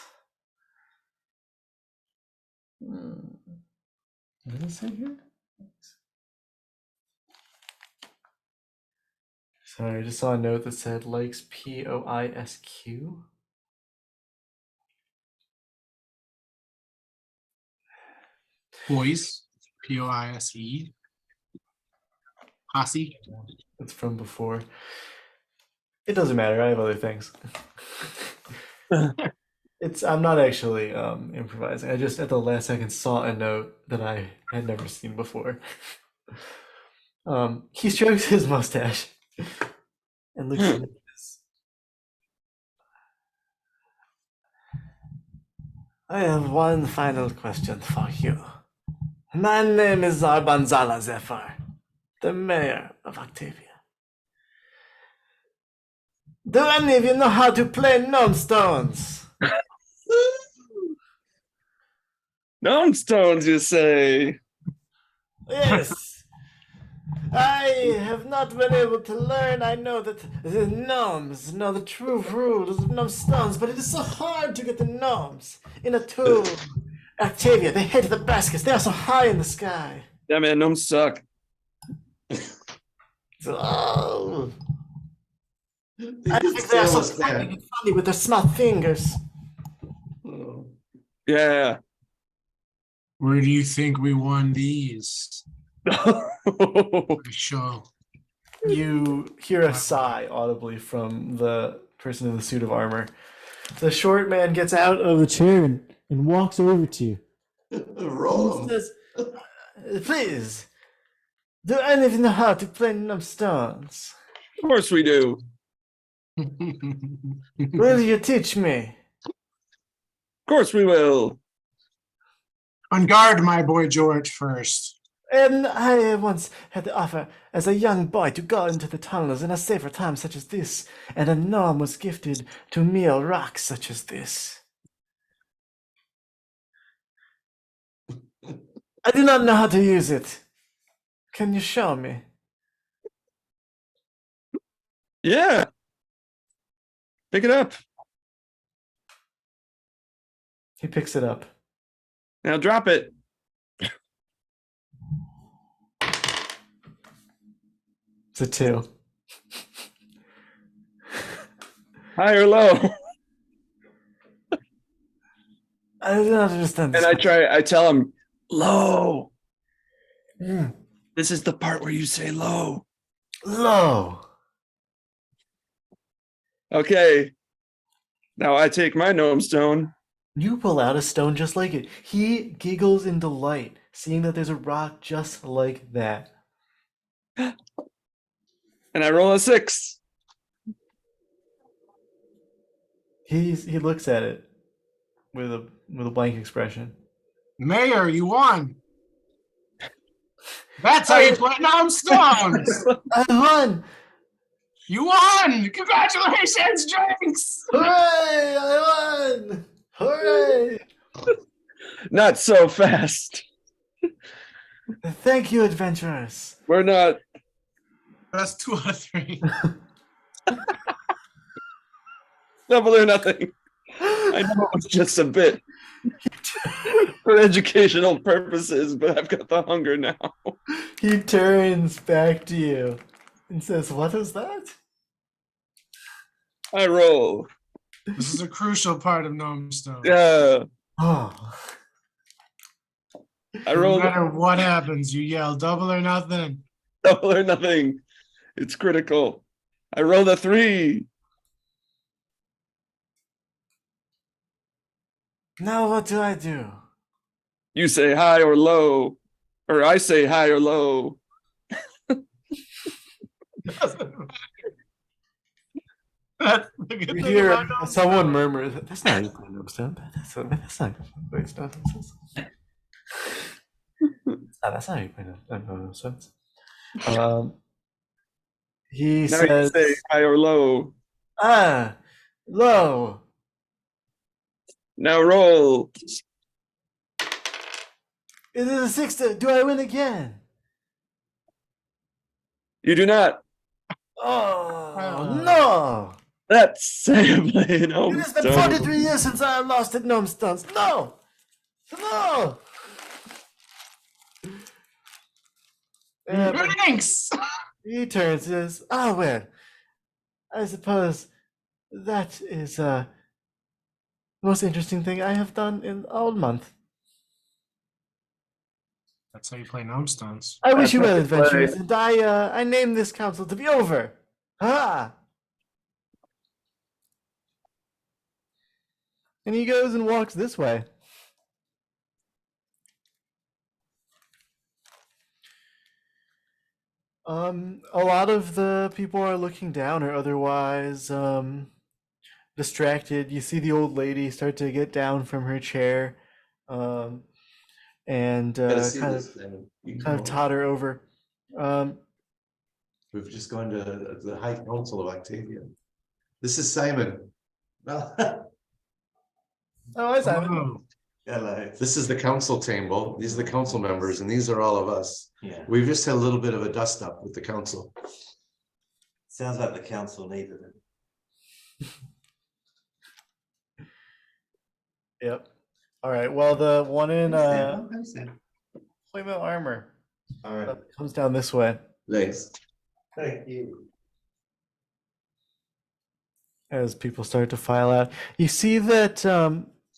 What did it say here? Sorry, I just saw a note that said likes POISQ. Poise, Poise. Posse. It's from before. It doesn't matter. I have other things. I'm not actually improvising. I just at the last second saw a note that I had never seen before. He strokes his mustache and looks at this. I have one final question for you. My name is Arbanzala Zephyr, the mayor of Octavia. Do any of you know how to play Gnomestones? Gnomestones, you say? Yes. I have not been able to learn. I know that the gnomes know the true rules of Gnomestones, but it is so hard to get the gnomes in a tube. Octavia, they hate the baskets. They are so high in the sky. Yeah, man, gnomes suck. Oh. They I did think they are so sell us that. funny with their small fingers. Oh. Yeah. Where do you think we won these? The show. You hear a sigh audibly from the person in the suit of armor. The short man gets out of the chair and walks over to you. Roll He 'em. says, please, do any of you know how to play Gnomestones? Of course we do. Will you teach me? Of course we will. On guard, my boy Jort, first. And I once had the offer as a young boy to go into the tunnels in a safer time such as this, and a gnome was gifted to me a rock such as this. I do not know how to use it. Can you show me? Yeah. Pick it up. He picks it up. Now drop it. It's a 2. High or low. I do not understand this. And I tell him, low. Mm. This is the part where you say low. Low. Okay. Now I take my gnome stone. You pull out a stone just like it. He giggles in delight, seeing that there's a rock just like that. And I roll a 6. He looks at it with a blank expression. Mayor, you won. That's how you play Gnomestones. I won! You won! Congratulations, drinks! Hooray! I won! Hooray! Not so fast. Thank you, adventurers. We're not. That's 2 out of 3. Double or nothing. I know it was just a bit for educational purposes, but I've got the hunger now. He turns back to you and says, "What is that?" I roll. This is a crucial part of Gnomestones. Yeah. Oh. I No rolled matter what happens, you yell double or nothing. double or nothing. It's critical. I rolled a 3. Now what do I do? You say high or low, or I say high or low. That's the good You thing hear about Gnomestones. someone murmur, "That's not how you play Gnomestone. That's not. Wait, no, that's not how you play Gnomestones." He Now says, you say high or low. "Ah, low." Now roll. It is a 6. Do I win again? You do not. Oh, no! That's sadly It has been Gnomestones. 43 years since I lost at Gnomestones. No! No! But Thanks. he turns and says, oh, well, I suppose that is the most interesting thing I have done in all month. That's how you play Gnomestones. I wish you well, That's how you play. adventurers, and I name this council to be over. Ah! And he goes and walks this way. A lot of the people are looking down or otherwise distracted. You see the old lady start to get down from her chair, and Gotta see kind this of thing. You kind of know, totter over. We've just gone to the High Council of Octavia. This is Simon. Oh, hi, Simon. Oh, Hello. This is the council table. These are the council members, and these are all of us. Yeah. We've just had a little bit of a dust up with the council. Sounds like the council needed it. Yep. All right. Well, the one in Plymouth armor All right. comes down this way Thanks. Thank you. as people start to file out. You see that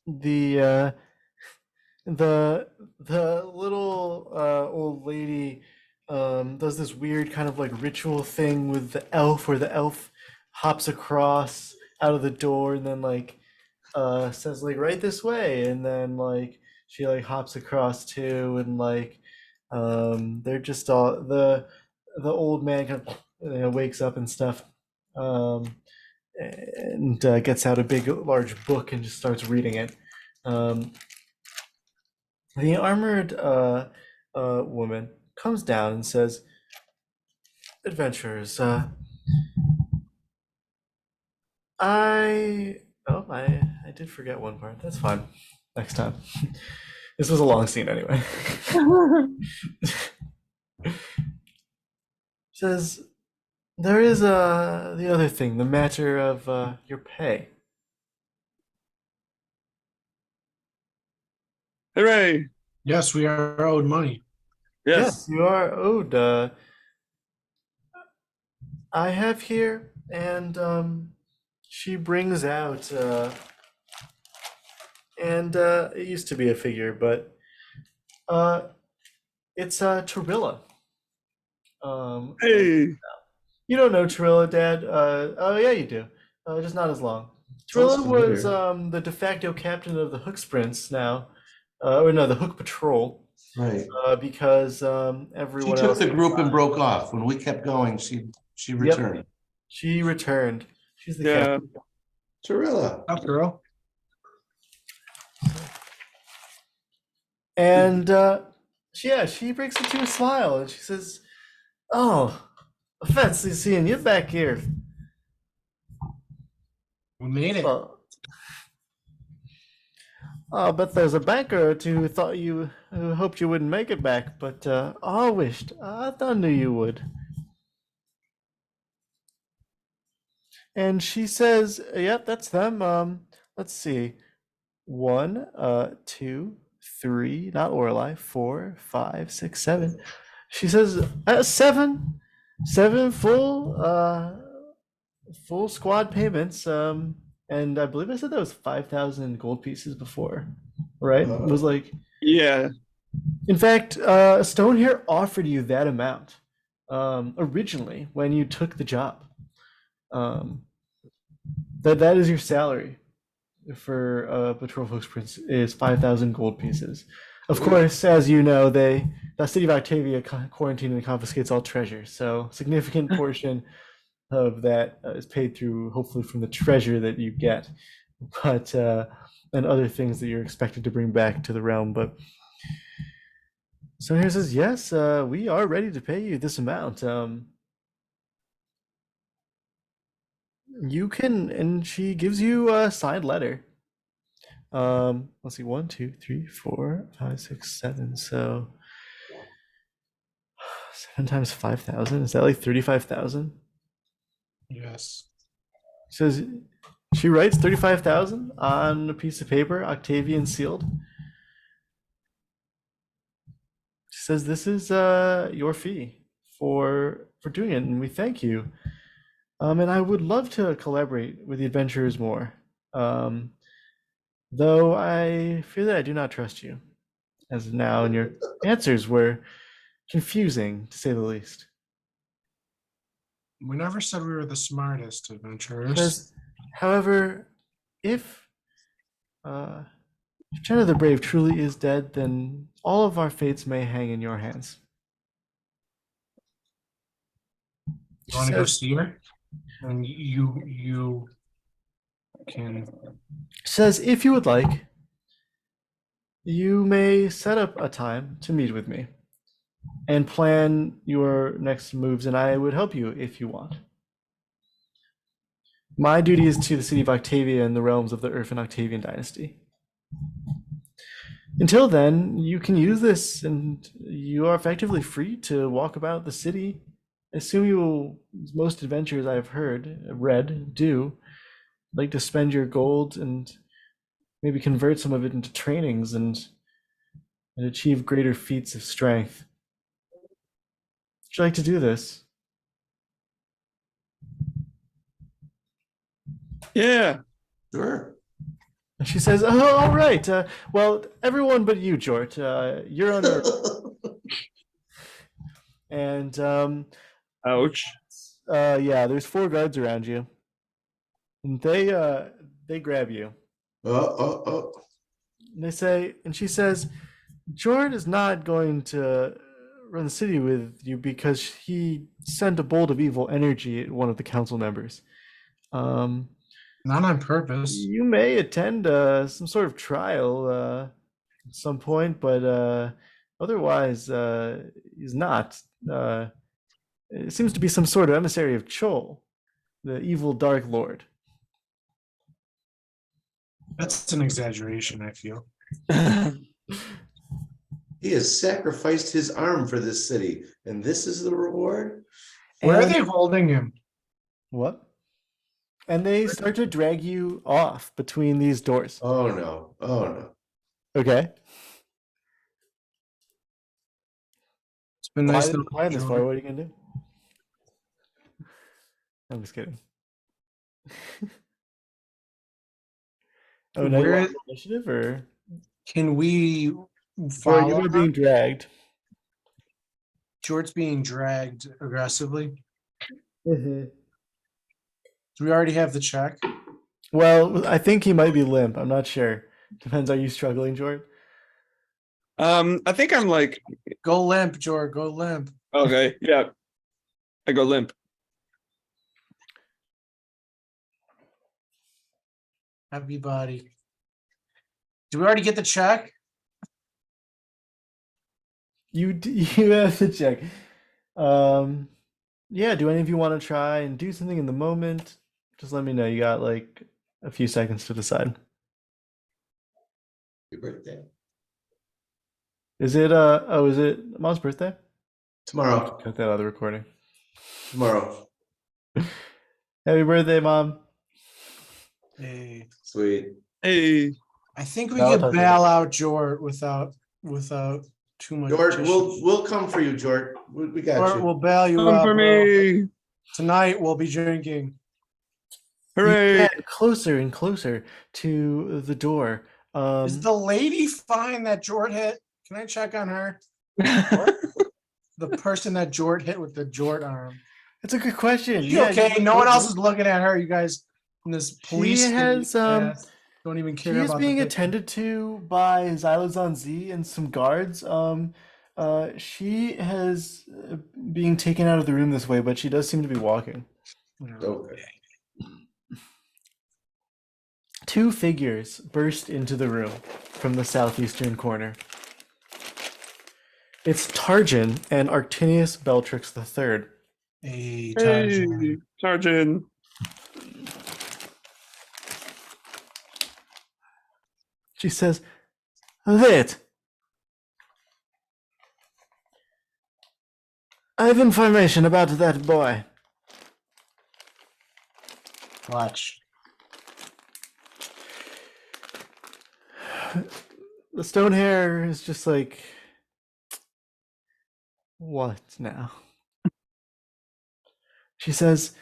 the little old lady does this weird kind of like ritual thing with the elf, where the elf hops across out of the door and then like says like right this way, and then like she like hops across too, and like they're just all the old man kind of wakes up and stuff, and gets out a big large book and just starts reading it. The armored woman comes down and says, adventurers, I did forget one part. That's fine. Next time. This was a long scene anyway. Says, there is the other thing, the matter of your pay. Hooray! yes, we are owed money. Yes. You are owed. I have here, and she brings out, and it used to be a figure, but it's Torilla. Hey. You don't know Torilla, Dad? Oh yeah, you do. Just not as long. Sounds Torilla was familiar. the de facto captain of the Hook Sprints now, or no, the Hook Patrol, Right. because She everyone took else the group and broke off. When we kept going, she returned. she returned. She's the Yeah. captain. Torilla. Up, girl. And she breaks into a smile and she says, "Oh, fancy seeing you back here. We made it. I bet there's a banker or two who hoped you wouldn't make it back, but I wished. I thought knew you would." And she says, "Yep, that's them. Let's see, 1, 2, 3, not Orlai, 4, 5, 6, 7." She says, 7 full squad payments. And I believe I said that was 5,000 gold pieces before, right? It was like, Yeah. in fact, Stonehair offered you that amount originally when you took the job. That is your salary for Patrol Folks Prince is 5,000 gold pieces. Of course, as you know, the city of Octavia quarantines and confiscates all treasure, so significant portion of that is paid through, hopefully, from the treasure that you get, but and other things that you're expected to bring back to the realm. But Stonehair says, "Yes, we are ready to pay you this amount. You can," and she gives you a signed letter. Let's see, 1, 2, 3, 4, 5, 6, 7. So 7 times 5,000. Is that like 35,000? Yes. Says she writes 35,000 on a piece of paper, Octavian sealed. She says this is your fee for doing it, and we thank you. And I would love to collaborate with the adventurers more. Though I fear that I do not trust you as of now, and your answers were confusing to say the least. We never said we were the smartest adventurers. Says, however, if Jenna the Brave truly is dead, then all of our fates may hang in your hands. You want to go see her? And you can. Says, if you would like, you may set up a time to meet with me and plan your next moves, and I would help you if you want. My duty is to the city of Octavia and the realms of the Urfin Octavian dynasty. Until then, you can use this, and you are effectively free to walk about the city. I assume you will, as most adventurers I've read, do, like to spend your gold and maybe convert some of it into trainings and achieve greater feats of strength. Would you like to do this? Yeah. Sure. And she says, "Oh, all right. Well, everyone but you, Jort. You're under." And Ouch. yeah, there's 4 guards around you, and they grab you. Oh. And they say, and she says, Jort is not going to run the city with you because he sent a bolt of evil energy at one of the council members. Not on purpose. You may attend some sort of trial at some point, but otherwise, he's not. It seems to be some sort of emissary of Chol, the evil Dark Lord. That's an exaggeration, I feel. He has sacrificed his arm for this city, and this is the reward? Where are And- they holding him? What? And they start to drag you off between these doors. Oh no. Okay. It's been nice Why to climb this far? What are you gonna do? I'm just kidding. Oh, no, you Where- want initiative or Can we or follow? you are her? being dragged? Jort's being dragged aggressively. Mm-hmm. Do we already have the check? Well, I think he might be limp. I'm not sure. Depends. Are you struggling, Jort? I think I'm like, Go limp, Jort. Go limp. okay, yeah. I go limp. Happy body. Do we already get the check? You have to check. Yeah. Do any of you want to try and do something in the moment? Just let me know. You got like a few seconds to decide. Your birthday. Is it is it Mom's birthday? Tomorrow. Cut that out of the recording. Tomorrow. Happy birthday, Mom. Hey. Sweet. Hey. I think we No, I'll could talk to you bail out Jort without too much. Jort, tissue. we'll come for you, Jort. We got Jort you. will bail you Come out. for bro. me. Tonight we'll be drinking. You Hooray. get closer and closer to the door. Is the lady fine that Jort hit? Can I check on her? The person that Jort hit with the Jort arm. It's a good question. Is she okay? No one else is looking at her. You guys in this police. She has don't even care she is about being the attended to by Xylozon Z and some guards. She has being taken out of the room this way, but she does seem to be walking. Okay. 2 figures burst into the room from the southeastern corner. It's Tarjan and Arctinius Beltrix III. Hey, Hey, Tarzan. Sergeant. She says, "Wait. I have information about that boy." Watch. The stone hair is just like, what now? She says,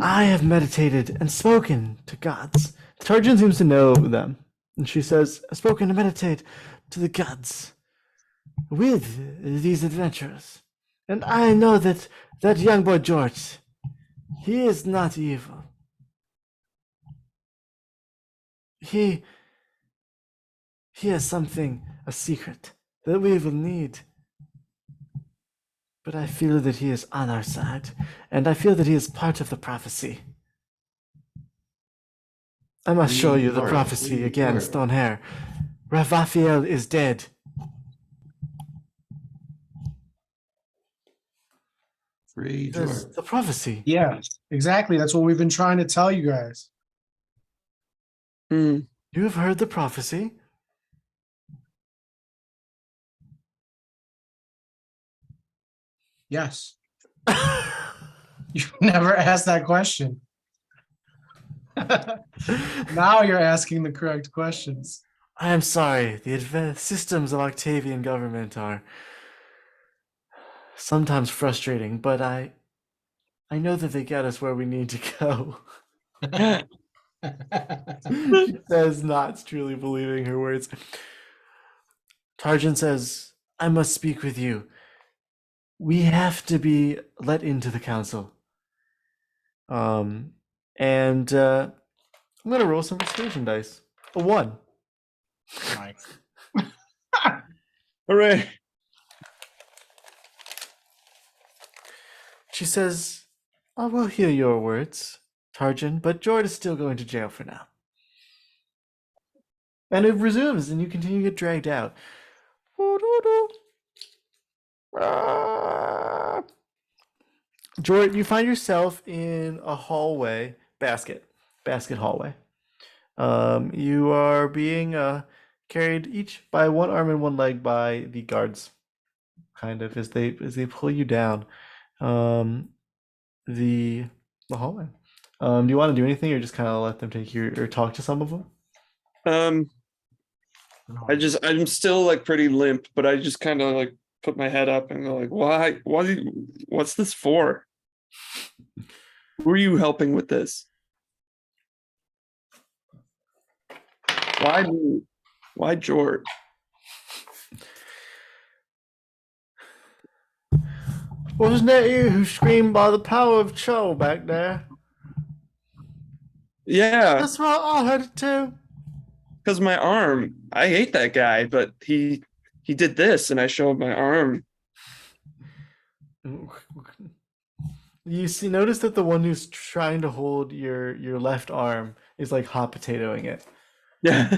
"I have meditated and spoken to gods." The Tarjan seems to know them. And she says, "I've spoken to meditate to the gods with these adventurers. And I know that that young boy Jort, he is not evil. He has something, a secret, that we will need. But I feel that he is on our side, and I feel that he is part of the prophecy. I must show you the prophecy again, Stonehair. Ravafiel is dead." Free There's Jort. the prophecy. Yeah, exactly. That's what we've been trying to tell you guys. Hmm. You have heard the prophecy? Yes. You never asked that question. Now you're asking the correct questions. I am sorry. The systems of Octavian government are sometimes frustrating, but I know that they get us where we need to go. She says, not truly believing her words. Tarjan says, "I must speak with you. We have to be let into the council." And I'm gonna roll some persuasion dice. A 1. Nice. Hooray. She says, "I will hear your words, Tarjan, but Jort is still going to jail for now." And it resumes, and you continue to get dragged out. Jort, you find yourself in a hallway, basket hallway. You are being carried each by one arm and one leg by the guards, kind of as they pull you down the hallway. Do you want to do anything, or just kind of let them take you, or talk to some of them? I'm still like pretty limp, but I just kind of like put my head up and go like, what's this for? Who are you helping with this? Why me? Why Jort? Wasn't that you who screamed by the power of Cho back there? Yeah, That's right, I heard it too. because my arm. I hate that guy, but he did this, and I showed my arm. You notice that the one who's trying to hold your left arm is like hot potatoing it. Yeah,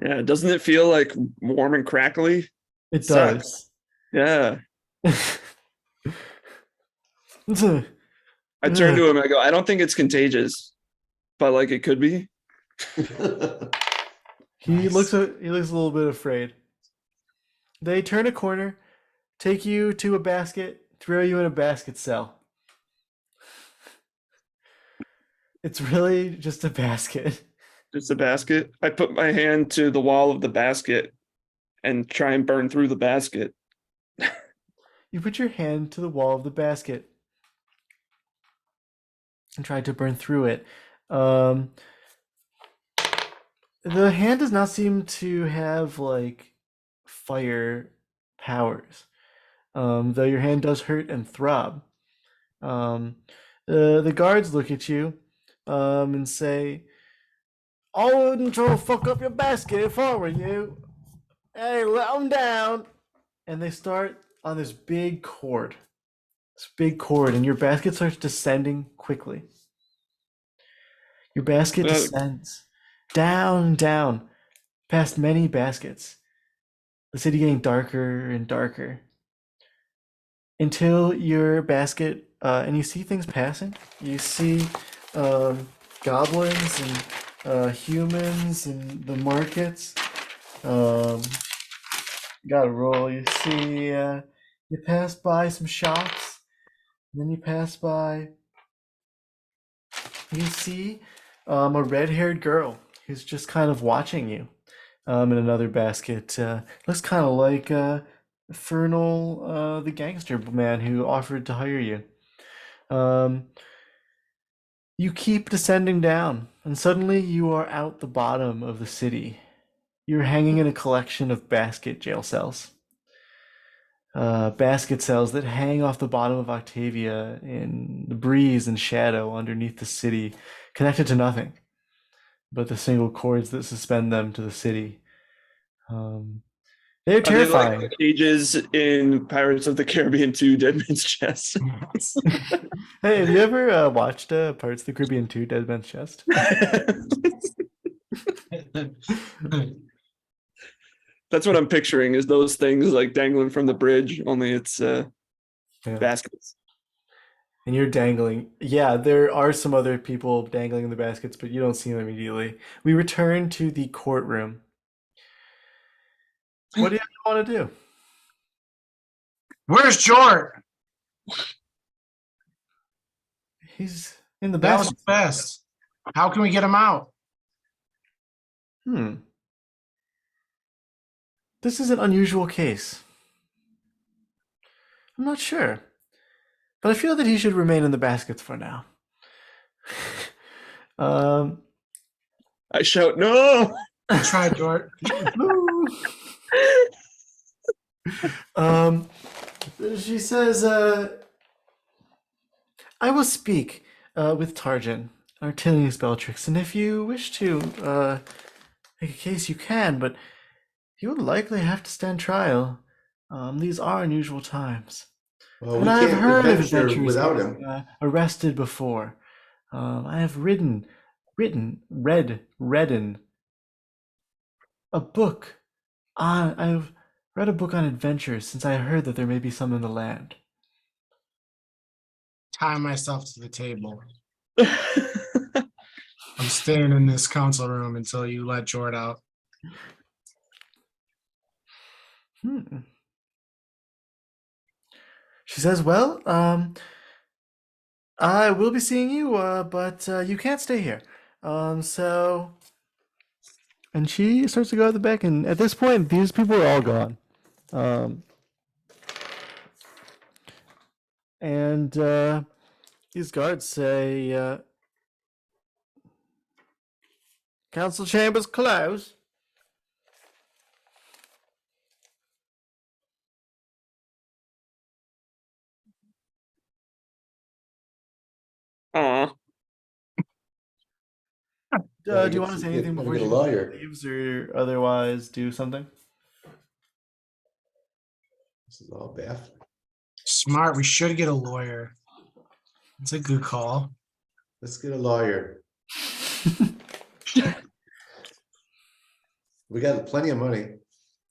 yeah. Doesn't it feel like warm and crackly? It Sucks. does. Yeah. I turn to him and I go, I don't think it's contagious, but like it could be. He looks a little bit afraid. They turn a corner, take you to a basket, throw you in a basket cell. It's really just a basket. Just a basket. I put my hand to the wall of the basket and try and burn through the basket. You put your hand to the wall of the basket and try to burn through it. The hand does not seem to have like fire powers, though your hand does hurt and throb. The guards look at you and say, "I wouldn't try to fuck up your basket if I were you. Hey, let them down." And they start on this big cord. And your basket starts descending quickly. Your basket descends down, past many baskets. The city getting darker and darker. Until your basket, and you see things passing. You see goblins humans in the markets. Gotta roll. You see, you pass by some shops, and then you pass by. You see, a red-haired girl who's just kind of watching you. In another basket, looks kind of like Fernal, the gangster man who offered to hire you. Um, you keep descending down, and suddenly you are out the bottom of the city. You're hanging in a collection of basket jail cells. Basket cells that hang off the bottom of Octavia in the breeze and shadow underneath the city, connected to nothing but the single cords that suspend them to the city. They're Are they terrifying. like the cages in Pirates of the Caribbean 2 Dead Man's Chest? Hey, have you ever watched Pirates of the Caribbean 2 Dead Man's Chest? That's what I'm picturing is those things like dangling from the bridge, only it's Yeah. baskets. And you're dangling. Yeah, there are some other people dangling in the baskets, but you don't see them immediately. We return to the courtroom. What do you want to do? Where's Jort? He's in the That was basket. fast. How can we get him out? This is an unusual case. I'm not sure. But I feel that he should remain in the baskets for now. I shout, no! Try Jort. She says, I will speak with Tarjan, our Artilius Bellatrix, and if you wish to make a case, you can, but he would likely have to stand trial. These are unusual times. Well, And we I have can't heard of adventure adventurers without getting, him. arrested before. I have redden a book I've read a book on adventures since I heard that there may be some in the land. Tie myself to the table. I'm staying in this council room until you let Jort out. She says, well, I will be seeing you, but you can't stay here. So, and she starts to go out the back, and at this point, these people are all gone. And these guards say, council chambers closed. Aw. Do you want to say anything Gotta before get a she lawyer. leaves, or otherwise do something? This is all baffling. Smart. We should get a lawyer. It's a good call. Let's get a lawyer. We got plenty of money.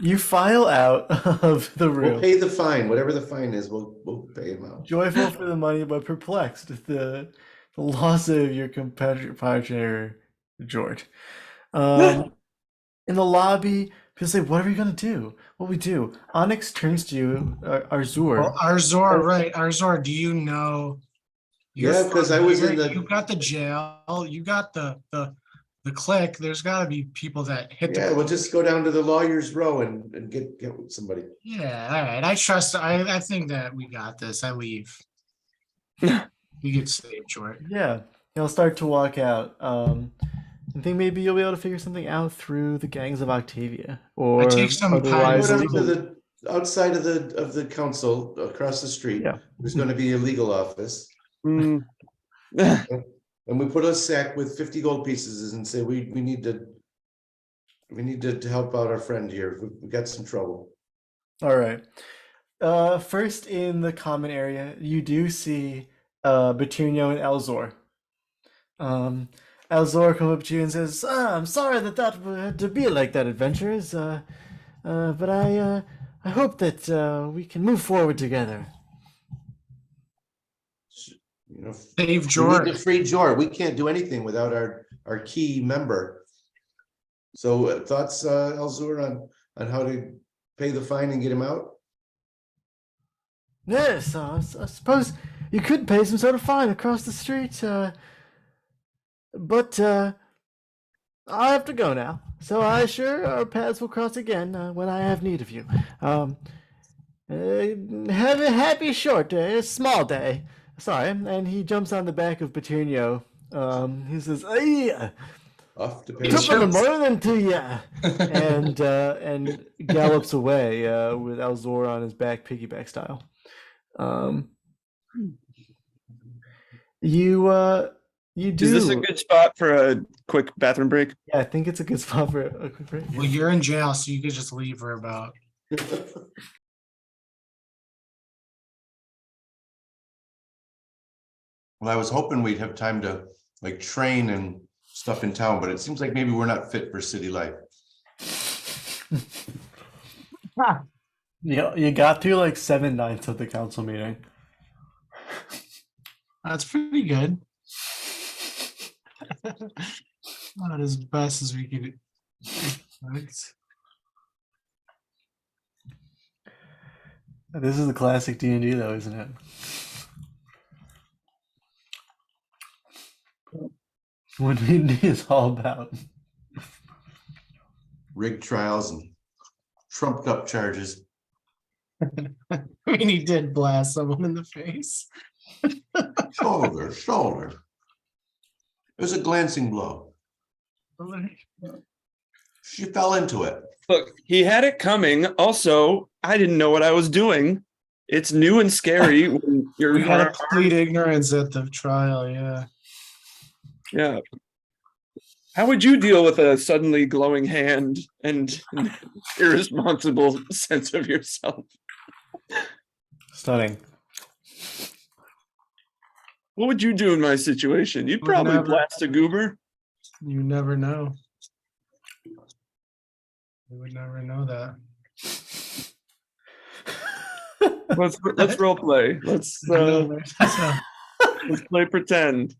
You file out of the room. We'll pay the fine, whatever the fine is, we'll pay him out. Joyful for the money, but perplexed at the loss of your partner, Jort. In the lobby, people say, what are we going to do? What we do? Onyx turns to you, Arzuur. Well, Arzuur, right? Arzuur, do you know? Yeah, because I was in the. You got the jail. You got the click. There's got to be people that hit the. Yeah, we'll just go down to the lawyer's row and get somebody. Yeah, all right. I trust. I think that we got this. I leave. We get saved, Jort. Yeah, he'll start to walk out. I think maybe you'll be able to figure something out through the gangs of Octavia, or I take some otherwise Go down legal. to the outside of the council across the street. Yeah. There's going to be a legal office, Mm. and we put a sack with 50 gold pieces and say we need to help out our friend here. We got some trouble. All right. First in the common area, you do see Batunio and Arzuur. Arzuur comes up to you and says, I'm sorry that had to be like that, adventurers. But I hope that we can move forward together. You know, Save we need to Jort. free Jort. We can't do anything without our our key member. So thoughts, Arzuur, on how to pay the fine and get him out? Yes, I suppose you could pay some sort of fine across the street, but I have to go now. So I assure our paths will cross again when I have need of you. Have a happy short day, a small day. Sorry, and he jumps on the back of Petronio. He says, "Hey, Off to pay top of the the morning to ya," and gallops away with Arzuur on his back, piggyback style. You do. Is this a good spot for a quick bathroom break? Yeah, I think it's a good spot for a quick break. Well, you're in jail, so you could just leave for about. Well, I was hoping we'd have time to like train and stuff in town, but it seems like maybe we're not fit for city life. Yeah, you got through like 7/9 of the council meeting. That's pretty good. Not as best as we could expect. This is the classic D&D though, isn't it? What D&D is all about. Rigged trials and trumped up charges. I mean, he did blast someone in the face. Shoulder. It was a glancing blow. She fell into it. Look, he had it coming. Also, I didn't know what I was doing. It's new and scary when you're We gotta plead ignorance at the trial, yeah. Yeah. How would you deal with a suddenly glowing hand and an irresponsible sense of yourself? Stunning. What would you do in my situation? You'd probably never- blast a goober. You never know. You would never know that. Let's role play. Let's play pretend.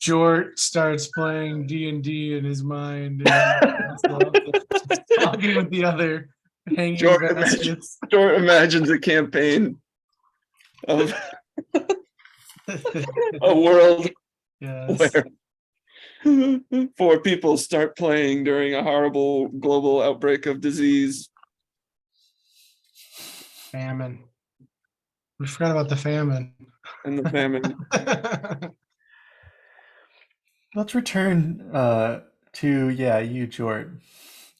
Jort starts playing D&D in his mind and talking with the other hanging Jort baskets. imagines a campaign of a world Yes. where 4 people start playing during a horrible global outbreak of disease. Famine. We forgot about the famine. And the famine. Let's return to you, Jort.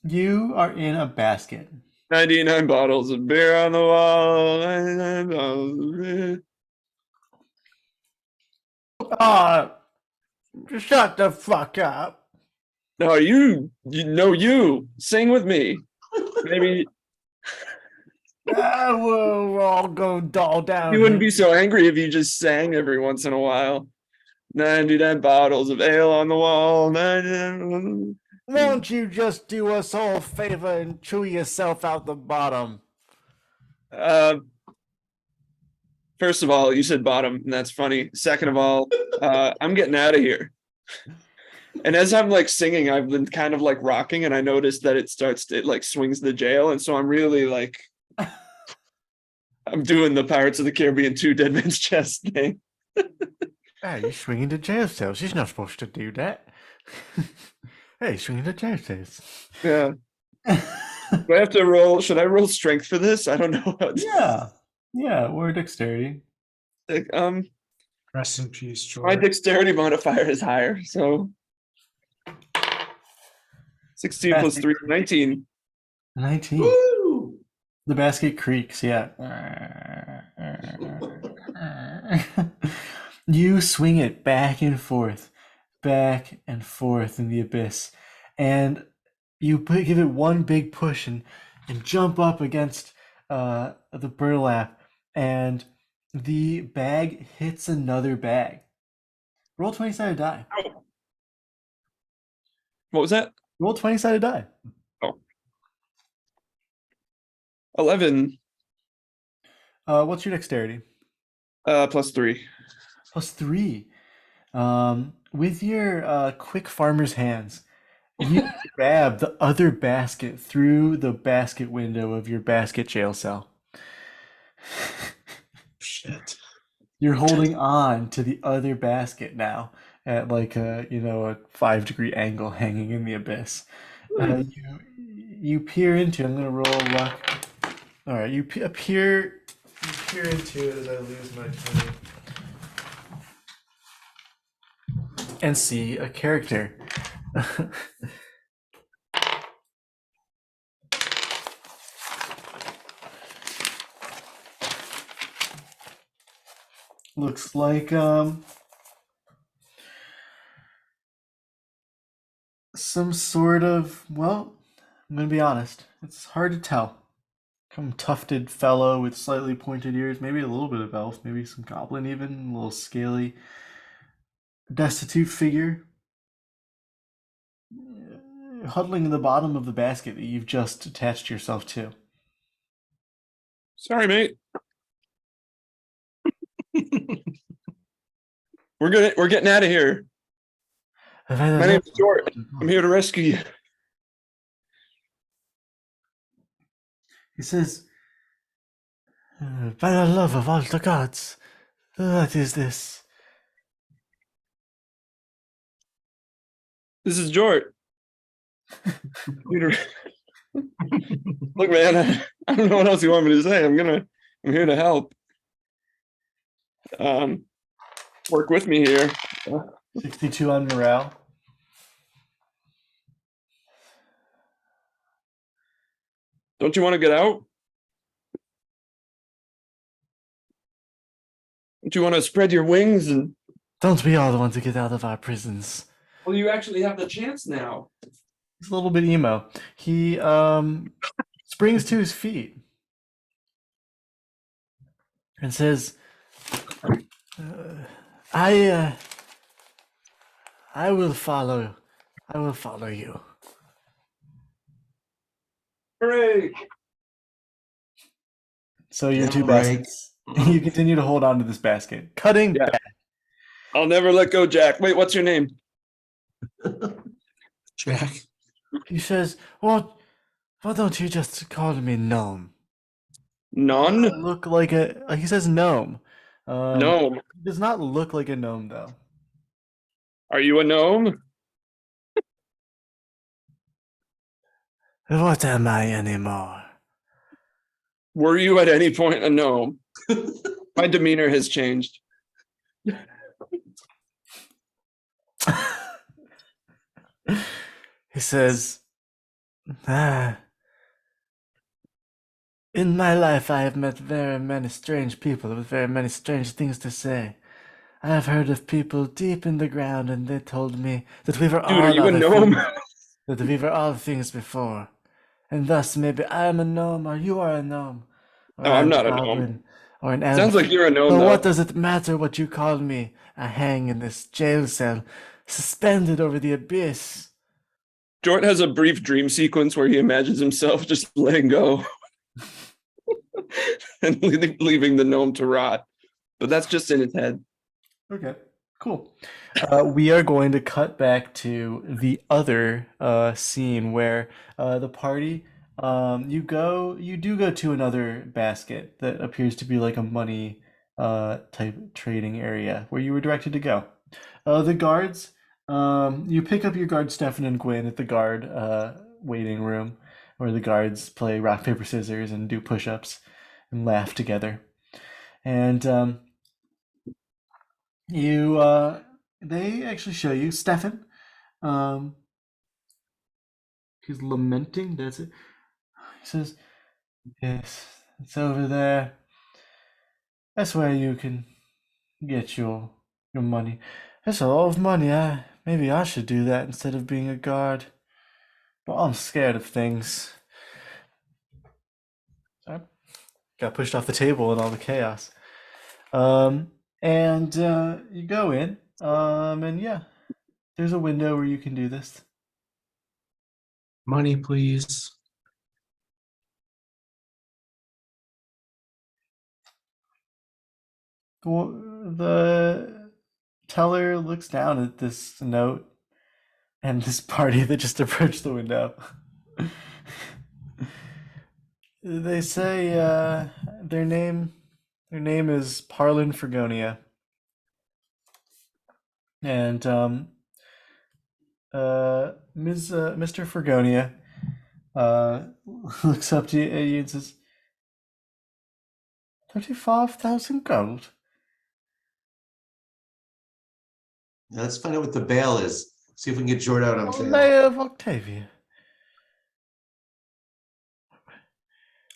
You are in a basket. 99 bottles of beer on the wall. 99 bottles of beer. Shut the fuck up. No, you sing with me. Maybe We'll all go dull down. you wouldn't be so angry if you just sang every once in a while. 99 bottles of ale on the wall. 99... Won't you just do us all a favor and chew yourself out the bottom? First of all, you said bottom, and that's funny. Second of all, I'm getting out of here. And as I'm like singing, I've been kind of like rocking, and I noticed that it like swings the jail, and so I'm really like, I'm doing the Pirates of the Caribbean 2 Dead Man's Chest thing. Hey, you're swinging the jail cells. She's not supposed to do that. Hey, swinging the jail cells. Yeah. Do I have to roll? Should I roll strength for this? I don't know. Yeah, or dexterity. Rest in peace, My Jort. dexterity modifier is higher, so 16 plus 3, 19. 19. Woo! The basket creaks, yeah. You swing it back and forth in the abyss, and you give it one big push and jump up against the burlap, and the bag hits another bag. Roll 20-sided die. What was that? Roll 20-sided die. 11 What's your dexterity? plus 3. Plus 3. with your quick farmer's hands, you grab the other basket through the basket window of your basket jail cell. Shit. You're holding on to the other basket now at like a, a 5-degree angle hanging in the abyss. You peer into. I'm gonna roll luck. All right, you peer into it as I lose my turn and see a character. Looks like some sort of, well, I'm gonna be honest, it's hard to tell. Some tufted fellow with slightly pointed ears, maybe a little bit of elf, maybe some goblin even, a little scaly, destitute figure, huddling in the bottom of the basket that you've just attached yourself to. Sorry, mate. We're getting out of here. My name's Jort. I'm here to rescue you. He says, by the love of all the gods, what is this? This is Jort. Look, man, I don't know what else you want me to say. I'm here to help. Work with me here. 62 on morale. Don't you want to get out? Don't you want to spread your wings and? Don't we all want to get out of our prisons? Well, you actually have the chance now. He's a little bit emo. He springs to his feet and says, I will follow. I will follow you. Hooray! So your two Right. baskets. You continue to hold on to this basket. Cutting Yeah. back. I'll never let go, Jack. Wait, what's your name? Jack. He says, why don't you just call me Gnome? None? Look like a. He says gnome. Gnome. He does not look like a gnome though. Are you a gnome? What am I anymore? Were you at any point a gnome? My demeanor has changed. He says, in my life I have met very many strange people with very many strange things to say. I have heard of people deep in the ground, and they told me that we were Dude, all are you a other gnome? things, that we were all things before. And thus maybe I am a gnome, or you are a gnome. Or No, I I'm am not a goblin, gnome. or an elf. Sounds like you're a gnome, But though. what does it matter what you call me? I hang in this jail cell, suspended over the abyss. Jort has a brief dream sequence where he imagines himself just letting go and leaving the gnome to rot. But that's just in his head. Okay, cool. We are going to cut back to the other scene where the party, you do go to another basket that appears to be like a money type trading area where you were directed to go. The guards, you pick up your guard Stefan and Gwen at the guard waiting room where the guards play rock, paper, scissors and do push-ups and laugh together. And they actually show you Stefan. He's lamenting. That's it. He says, "Yes, it's over there. That's where you can get your money. That's a lot of money. Maybe I should do that instead of being a guard. But I'm scared of things." I got pushed off the table in all the chaos. And you go in. And yeah, there's a window where you can do this. Money, please. The teller looks down at this note and this party that just approached the window. They say their name is Parlin Fregonia. And Mr. Fregonia looks up to you and says, 35,000 gold. Now let's find out what the bail is. See if we can get Jort out on bail. Mayor of Octavia.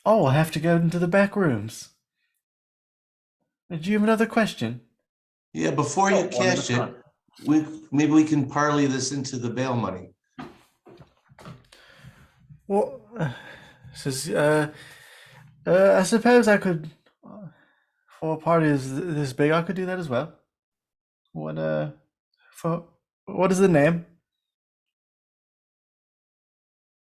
Oh, I'll have to go into the back rooms. Do you have another question? Yeah, before you Oh, one at a cash it, time. maybe we can parlay this into the bail money. Well, says, I suppose I could, for a party this big, I could do that as well. What is the name?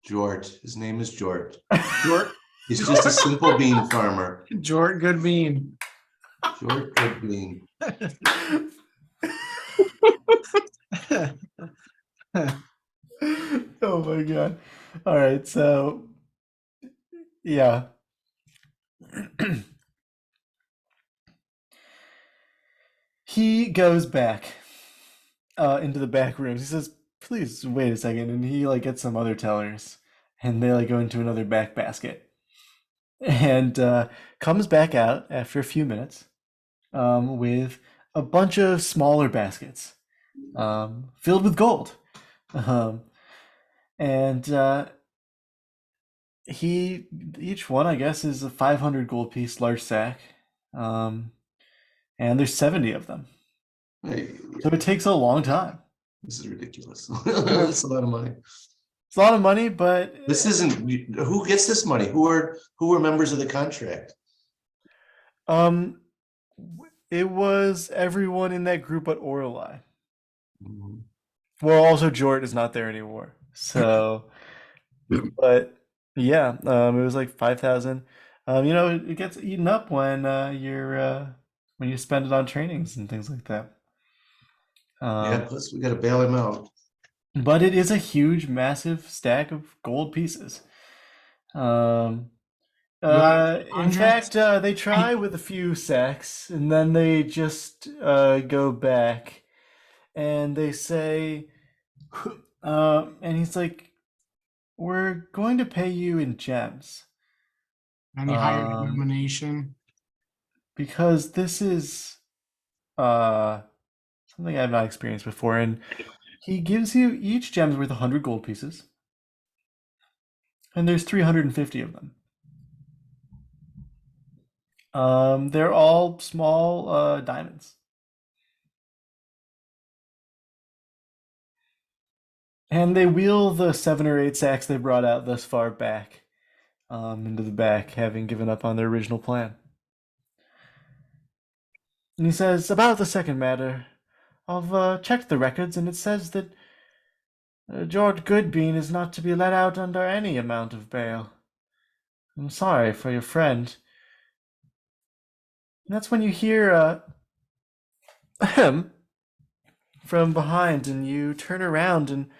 Jort. His name is Jort. Jort, He's just a simple bean farmer. Jort Goodbean. Jort Goodbean. Oh my god. All right, so yeah. He goes back into the back rooms. He says, "Please wait a second," and he like gets some other tellers, and they like go into another back basket, and comes back out after a few minutes with a bunch of smaller baskets filled with gold, and each one I guess is a 500 gold piece large sack, and there's 70 of them. Hey, So it takes a long time. this is ridiculous. That's a lot of money. It's a lot of money, but This isn't. Who gets this money? Who are members of the contract? it was everyone in that group but Orlai. Mhm. Well, also Jort is not there anymore. So, but yeah, it was like 5,000. It gets eaten up when when you spend it on trainings and things like that. Yeah, plus we got to bail him out. But it is a huge, massive stack of gold pieces. In hundreds? fact, they try with a few sacks, and then they just go back, and they say, and he's like, "We're going to pay you in gems, Any higher Um, denomination? because this is something I've not experienced before." And he gives you each gem's worth 100 gold pieces, and there's 350 of them. They're all small diamonds. And they wheel the 7 or 8 sacks they brought out thus far back into the back, having given up on their original plan. And he says, about the second matter, I've checked the records, and it says that Jort Goodbean is not to be let out under any amount of bail. I'm sorry for your friend. And that's when you hear ahem from behind, and you turn around, and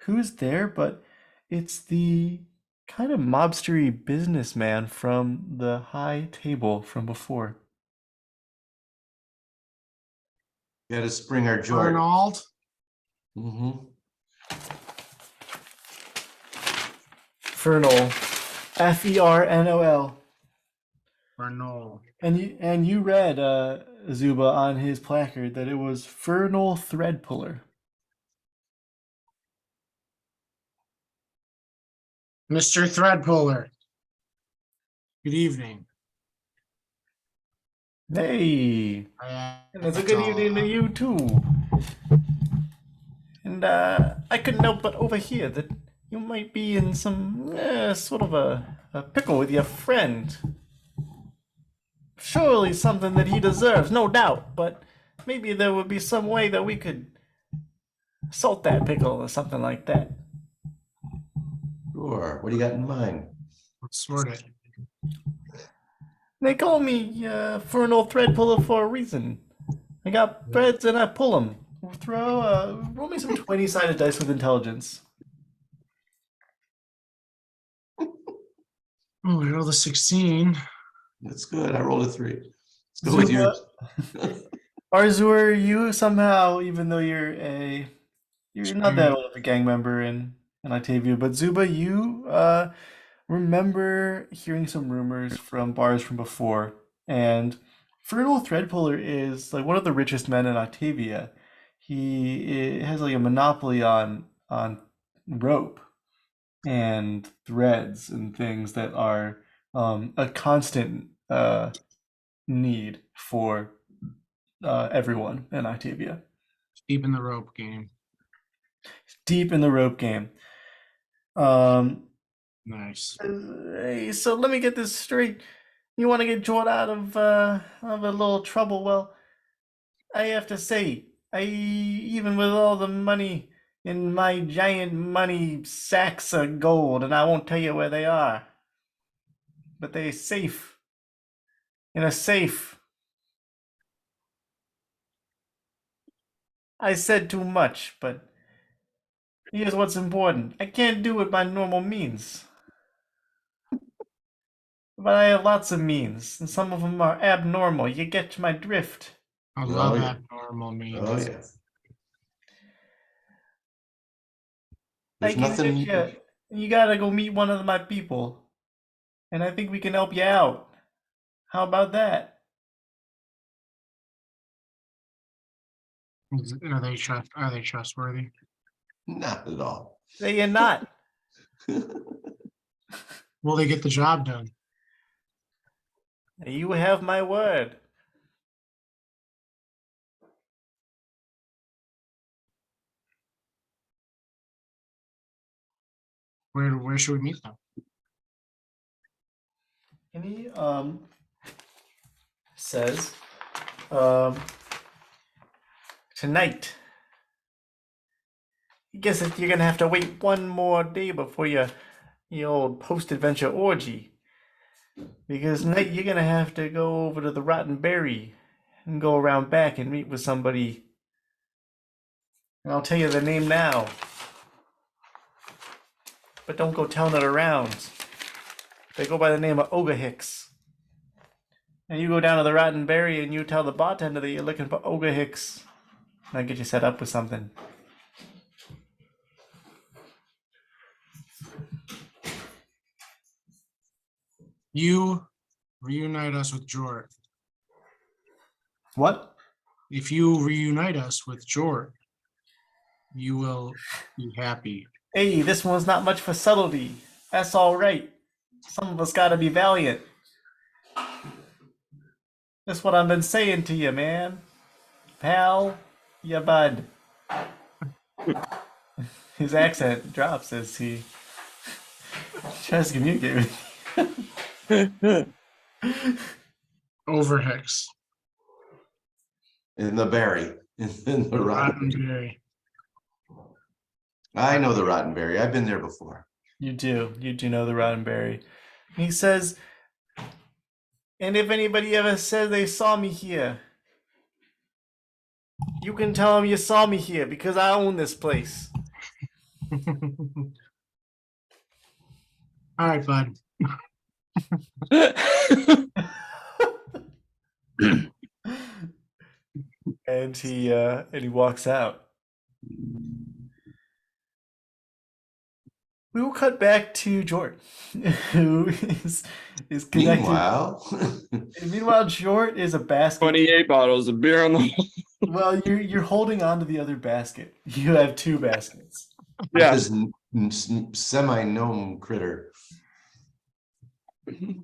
who's there but it's the kind of mobstery businessman from the high table from before. Got to spring our Jort. Arnold? Mm-hmm. Fernol. Fernol. Arnold. And you read Zuba on his placard that it was Fernol Thread Puller. Mr. Threadpuller. Good evening. Hey, and it's a good evening to you too. And I couldn't help but overhear that you might be in some sort of a pickle with your friend. Surely something that he deserves, no doubt, but maybe there would be some way that we could salt that pickle or something like that. Sure. What do you got in mind? Let's sort it. They call me Fernal Thread Puller for a reason. I got breads and I pull them. Roll me some 20-sided dice with intelligence. Oh, we rolled a 16. That's good. I rolled a 3. Let's go with Zuba, yours. Arzuur, you somehow, even though you're not that old of a gang member in Octavia, but Zuba, you remember hearing some rumors from bars from before, and Fertile Threadpuller is like one of the richest men in Octavia. He has like a monopoly on rope and threads and things that are a constant need for everyone in Octavia. Deep in the rope game. Deep in the rope game. Nice. Hey, so let me get this straight. You want to get Jort out of a little trouble? Well, I have to say, even with all the money in my giant money sacks of gold, and I won't tell you where they are, but they're safe in a safe. I said too much, but here's what's important. I can't do it by normal means. But I have lots of means, and some of them are abnormal. You get my drift. I Oh, love yeah. abnormal means. Oh, yeah. I There's can nothing. get you gotta go meet one of my people, and I think we can help you out. How about that? Are they trustworthy? Not at all. Say you're not. Will they get the job done? You have my word. Where should we meet them? And he says um tonight. I guess that you're gonna have to wait one more day before your old post-adventure orgy. Because tonight you're gonna have to go over to the Rotten Berry and go around back and meet with somebody. And I'll tell you the name now. But don't go telling it around. They go by the name of Ogre Hicks. And you go down to the Rotten Berry and you tell the bartender that you're looking for Ogre Hicks. And I'll get you set up with something. You reunite us with Jort. What? If you reunite us with Jort, you will be happy. Hey, this one's not much for subtlety. That's all right. Some of us gotta be valiant. That's what I've been saying to you, man. Pal, ya bud. His accent drops as he tries to communicate with you. Overhex. In the berry. In the rotten. Roddenberry. I know the rotten berry. I've been there before. You do know the Roddenberry. He says, and if anybody ever says they saw me here, you can tell them you saw me here because I own this place. All right, bud. And he walks out. We will cut back to Jort, who is connected. Meanwhile, Jort is a basket. 28 bottles of beer on the wall. Well, you're holding on to the other basket. You have two baskets. Yeah. This semi-gnome critter. I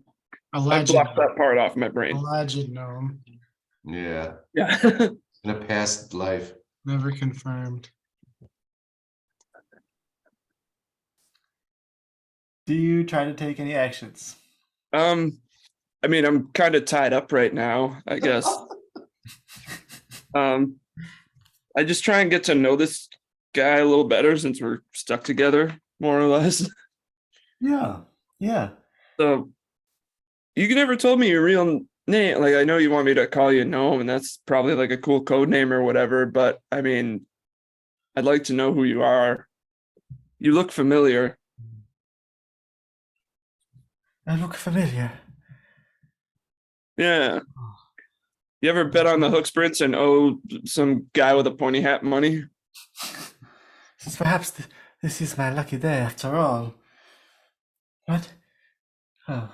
Alleged. blocked that part off my brain. Alleged gnome. Yeah. Yeah. In a past life. Never confirmed. Do you try to take any actions? I mean, I'm kind of tied up right now, I guess. I just try and get to know this guy a little better since we're stuck together, more or less. Yeah. So you never told me your real Nate, like I know you want me to call you Gnome, and that's probably like a cool code name or whatever, but I mean, I'd like to know who you are. You look familiar. I look familiar. Yeah. You ever bet on the hook sprints and owe some guy with a pointy hat money? Since perhaps this is my lucky day after all. What? Oh,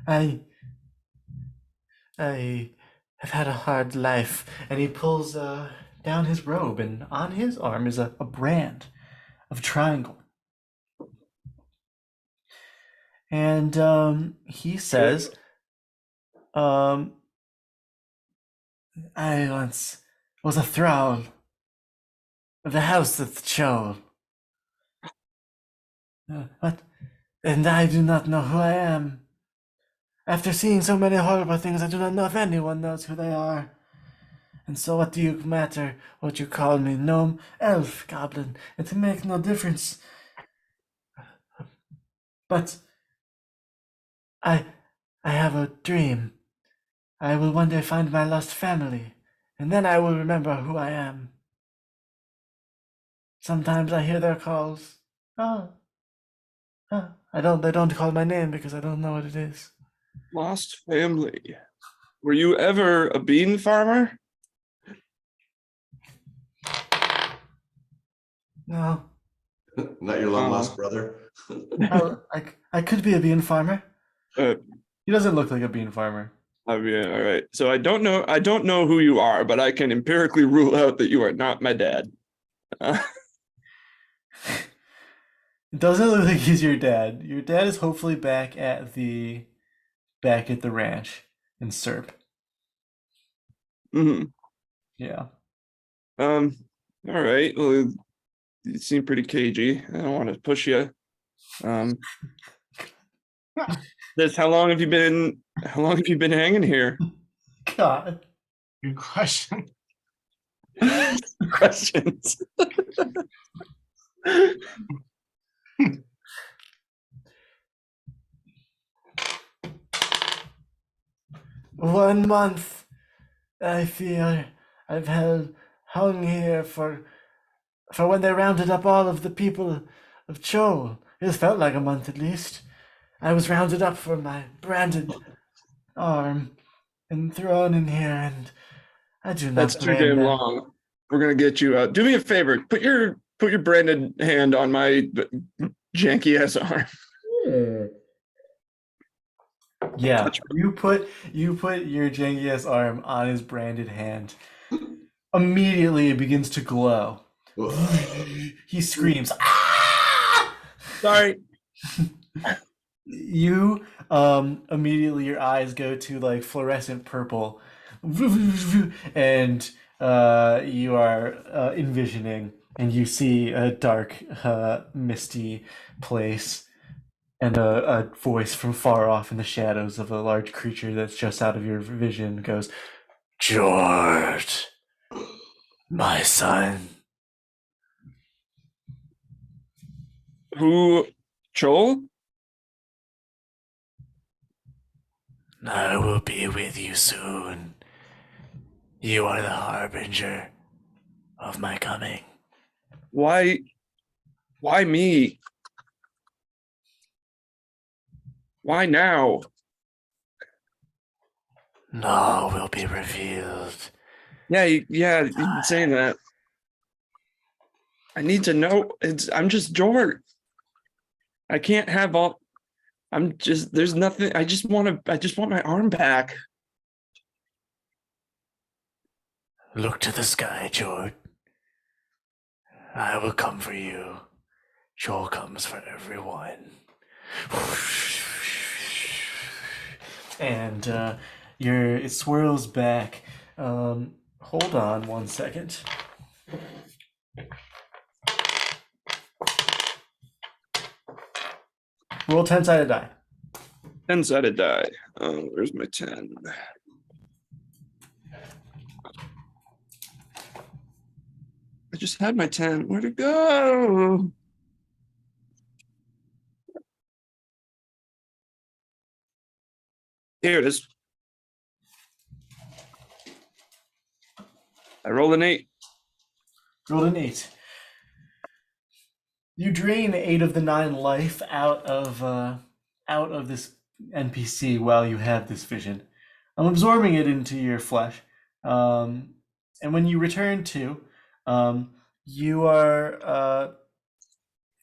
I have had a hard life. And he pulls down his robe, and on his arm is a brand of triangle. And he says, I once was a thrall of the house of the Chol. What? And I do not know who I am. After seeing so many horrible things, I do not know if anyone knows who they are. And so what do you matter what you call me? Gnome, elf, goblin? It makes no difference. But I have a dream. I will one day find my lost family, and then I will remember who I am. Sometimes I hear their calls. They don't call my name because I don't know what it is. Lost family. Were you ever a bean farmer? No. Not your long lost brother. I could be a bean farmer. Uh, He doesn't look like a bean farmer. Oh yeah, all right. So I don't know who you are, but I can empirically rule out that you are not my dad. It doesn't look like he's your dad. Your dad is hopefully back at the ranch in Serp. Mhm. Yeah. All right. Well, you seem pretty cagey. I don't want to push you. How long have you been hanging here? God. Good question. Questions. One month. I feel I've hung here for when they rounded up all of the people of Chol. It has felt like a month at least. I was rounded up for my branded arm and thrown in here, and I do not That's too blame damn them. long. We're gonna get you out. Do me a favor. Put your branded hand on my janky ass arm. Yeah, you put your Genghis arm on his branded hand. Immediately, it begins to glow. He screams, "Ah!" Sorry. You immediately your eyes go to like fluorescent purple, and you are envisioning, and you see a dark, misty place. And a voice from far off in the shadows of a large creature that's just out of your vision goes, Jort, my son. Who? Joel? I will be with you soon. You are the harbinger of my coming. Why me? Why now? All will be revealed. Yeah, you've been saying that. I need to know. I'm just Jort. I can't have all. There's nothing. I just want my arm back. Look to the sky, Jort. I will come for you. Joel comes for everyone. And it swirls back. Hold on one second. Roll 10-sided die. 10-sided die. Where's my 10? I just had my 10. Where'd it go? Here it is. I rolled an 8. Rolled an 8. You drain 8 of the 9 life out of this NPC while you have this vision. I'm absorbing it into your flesh. And when you return to, you are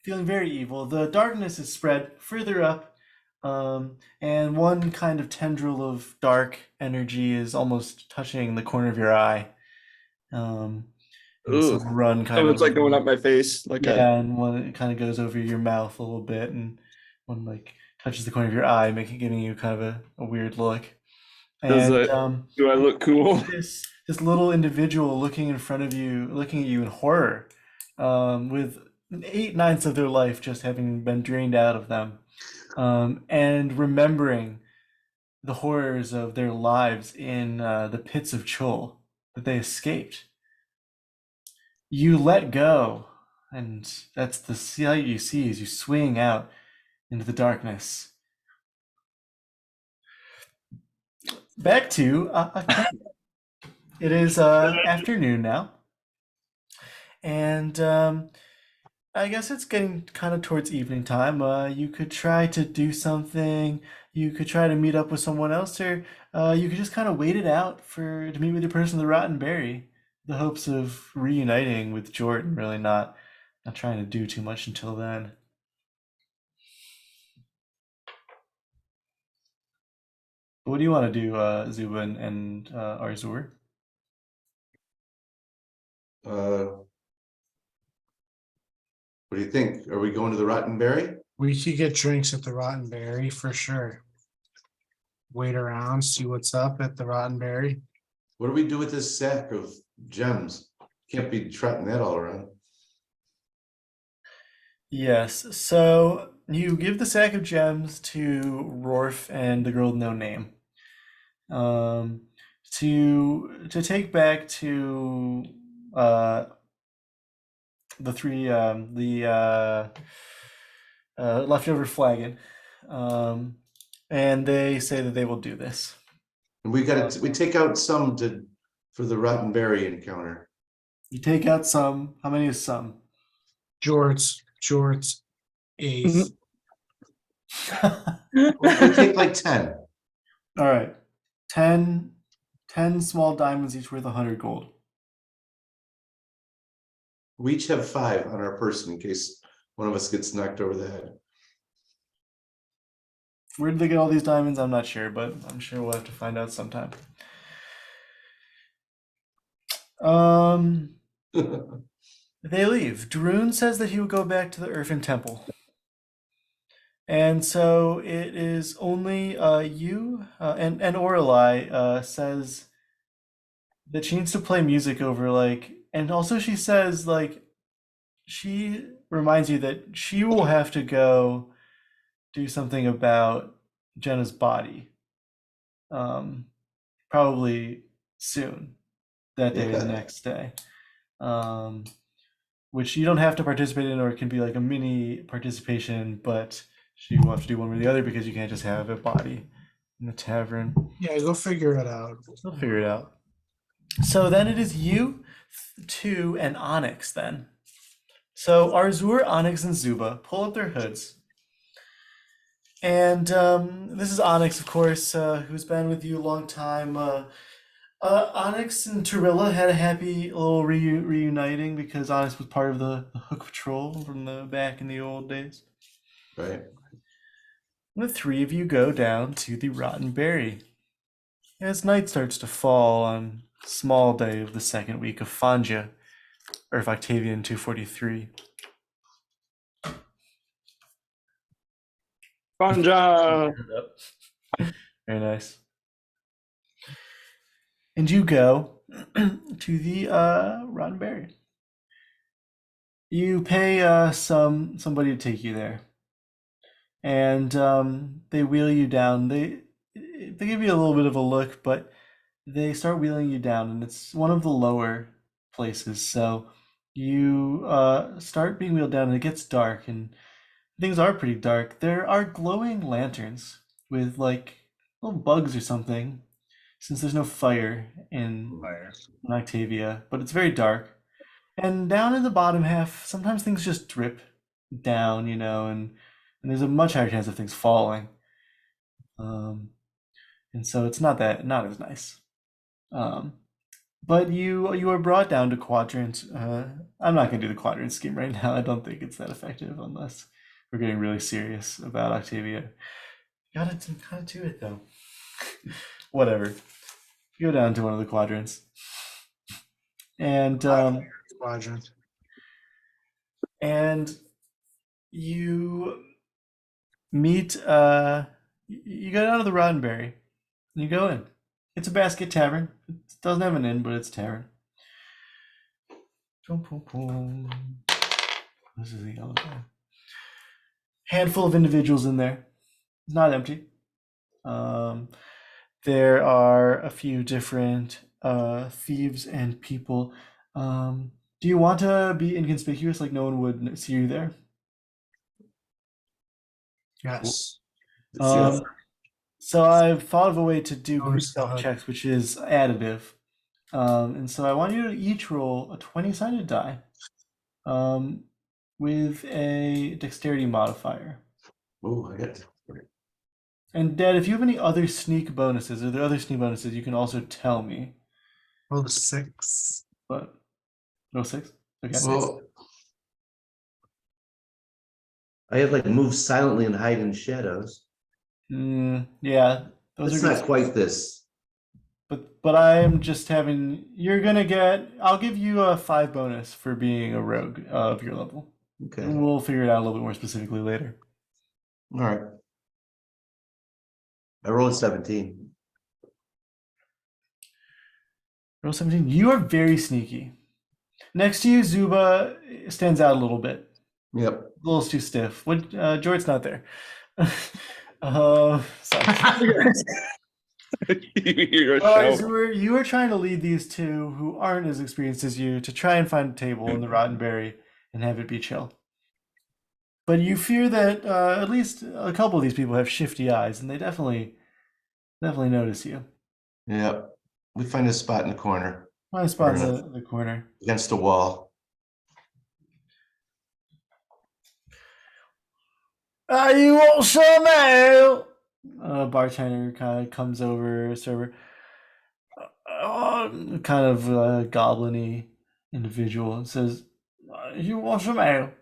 feeling very evil. The darkness is spread further up, and one kind of tendril of dark energy is almost touching the corner of your eye. And Ooh. some run kind So of it's like going up my face, like yeah, and one it kind of goes over your mouth a little bit, and one like touches the corner of your eye, giving you kind of a weird look. Does And it? Do I look cool? this little individual looking in front of you, looking at you in horror, with 8/9 of their life just having been drained out of them, and remembering the horrors of their lives in the pits of Chul that they escaped. You let go, and that's the sight you see as you swing out into the darkness. Back to Octavia. It is afternoon now, and I guess it's getting kind of towards evening time. You could try to do something. You could try to meet up with someone else, or you could just kind of wait it out to meet with your person, the Rotten Berry, the hopes of reuniting with Jort and really not trying to do too much until then. What do you want to do, Zuba and Arzuur? What do you think? Are we going to the Rotten Berry? We could get drinks at the Rotten Berry for sure. Wait around, see what's up at the Rotten Berry. What do we do with this sack of gems? Can't be trotting that all around. Yes, so you give the sack of gems to Rorf and the girl with no name, to take back to the three leftover flagon, and they say that they will do this. And we take out some for the Rotten Berry encounter. You take out some. How many is some? Jort's eighth. We take like 10. All right, 10 small diamonds, each worth 100 gold. We each have 5 on our person in case one of us gets knocked over the head. Where did they get all these diamonds? I'm not sure, but I'm sure we'll have to find out sometime. They leave. Droon says that he will go back to the Earthen Temple. And so it is only you and Orelai says that she needs to play music over, like, and also she says, like, she reminds you that she will have to go do something about Jenna's body. Probably soon, that day or the next day. Which you don't have to participate in, or it can be like a mini participation, but she will have to do one or the other because you can't just have a body in the tavern. Yeah, go figure it out. We'll figure it out. So then it is you, 2, and Onyx then. So Arzuur, Onyx, and Zuba pull up their hoods. And this is Onyx, of course, who's been with you a long time. Onyx and Torilla had a happy little reuniting because Onyx was part of the Hook Patrol from back in the old days. Right. The 3 of you go down to the Rotten Berry. As night starts to fall on small day of the second week of Fanja, or of Octavian 243. Banja! Very nice. And you go to the Rotten Berry. You pay somebody to take you there, and they wheel you down. They give you a little bit of a look, but they start wheeling you down, and it's one of the lower places. So you start being wheeled down, and it gets dark, and things are pretty dark. There are glowing lanterns with like little bugs or something since there's no fire in Fire. Octavia, but it's very dark. And down in the bottom half, sometimes things just drip down, and there's a much higher chance of things falling. And so it's not as nice. But you are brought down to quadrant. I'm not going to do the quadrant scheme right now. I don't think it's that effective unless we're getting really serious about Octavia. Gotta do it though. Whatever. Go down to one of the quadrants. And Quadrant. and you meet you get out of the Roddenberry and you go in. It's a basket tavern. It doesn't have an inn, but it's a tavern. This is the yellow guy. Handful of individuals in there. It's not empty. There are a few different thieves and people. Do you want to be inconspicuous, like no one would see you there? Yes. So I've thought of a way to do quick Notice stealth that. checks, which is additive. And so I want you to each roll a 20-sided die with a dexterity modifier. Oh, I got. And Dad, if you have any other sneak bonuses, or there are other sneak bonuses, you can also tell me. Roll the 6. But no 6? Okay. Well, I have like move silently and hide in shadows. Yeah, those It's are not good. quite this. But I am just having. You're gonna get. I'll give you a 5 bonus for being a rogue of your level. Okay. And we'll figure it out a little bit more specifically later. All right. I rolled 17. Roll 17. You are very sneaky. Next to you, Zuba stands out a little bit. Yep. A little too stiff. What? Jort's not there. Sorry. You're a shout. Arzuur, you are trying to lead these two who aren't as experienced as you to try and find a table in the Roddenberry and have it be chill. But you fear that at least a couple of these people have shifty eyes, and they definitely notice you. Yep. We find a spot in the corner My spot's Fair in the corner. against a wall. You want some ale? Bartender kind of comes over, server. Kind of goblin-y individual and says, "You want some ale?"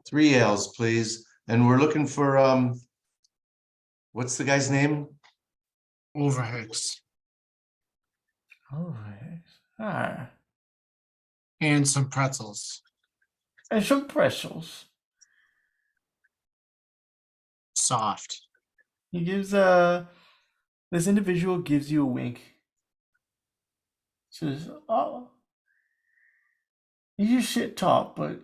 3 ales, please. And we're looking for what's the guy's name? Overhooks. Oh, And some pretzels. and some pretzels. Soft. He gives this individual gives you a wink. Says, "Oh, you shit talk, but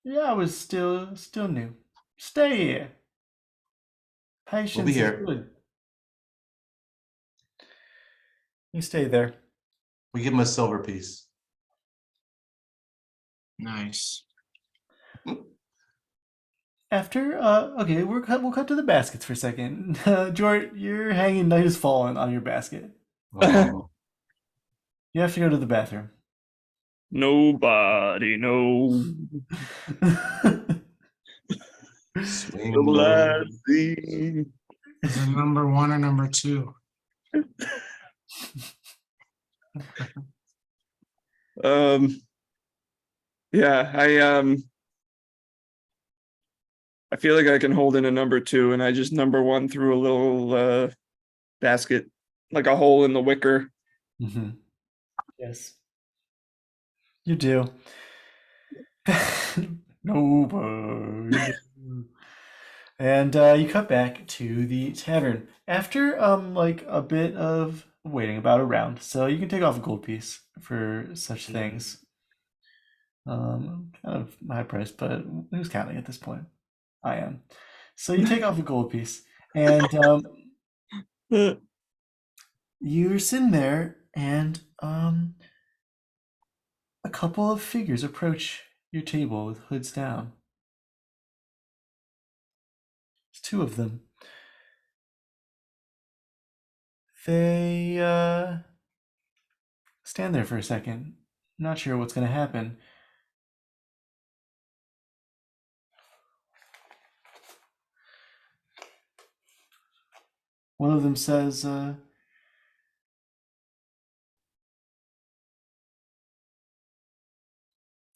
yeah, I was still new. Stay here. Patience is here. good." You stay there. We give him a silver piece. Nice. After okay, we'll cut to the baskets for a second. Jort, you're hanging Night Has Fallen on your basket. Oh, You have to go to the bathroom. Nobody knows. swing The low. last thing. Is it number 1 or number 2? Yeah, I feel like I can hold in a number 2, and I just number 1 through a little basket, like a hole in the wicker. Yes. You do. Nobody. And you cut back to the tavern after like a bit of waiting, about a round. So you can take off a gold piece for such things. Kind of high price, but who's counting at this point? I am. So you take off a gold piece, and you're sitting there, and a couple of figures approach your table with hoods down. There's 2 of them. They stand there for a second, not sure what's going to happen. One of them says,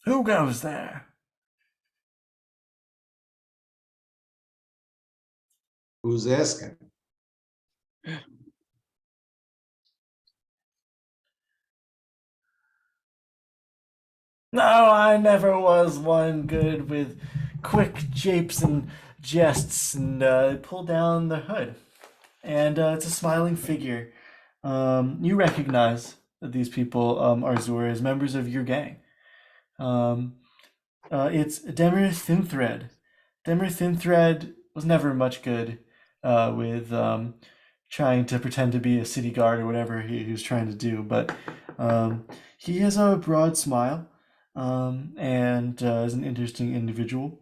"Who goes there?" Who's asking? No, I never was one good with quick japes and jests, and pull down the hood. And it's a smiling figure. You recognize that these people, Arzuur, as members of your gang. It's Demir Thinthread. Demir Thinthread was never much good with trying to pretend to be a city guard or whatever he was trying to do, but he has a broad smile and is an interesting individual.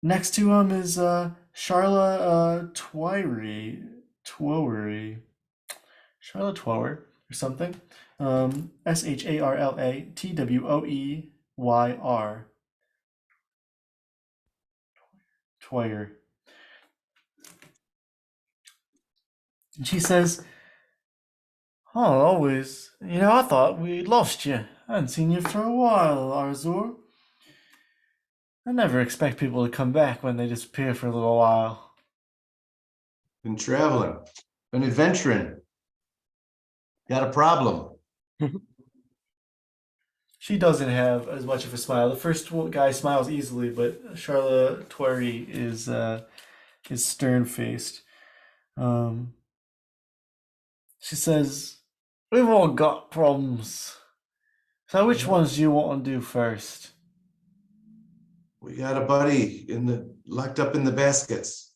Next to him is Charla Twowery, Charla Twower or something. Sharlatwoeyr. Twoyer. And she says, "Oh, always. I thought we'd lost you. I hadn't seen you for a while, Arzuur. I never expect people to come back when they disappear for a little while." Been traveling, been adventuring. Got a problem. She doesn't have as much of a smile. The first guy smiles easily, but Charla Twowery is stern-faced. She says, "We've all got problems. So which ones do you want to do first?" We got a buddy locked up in the baskets.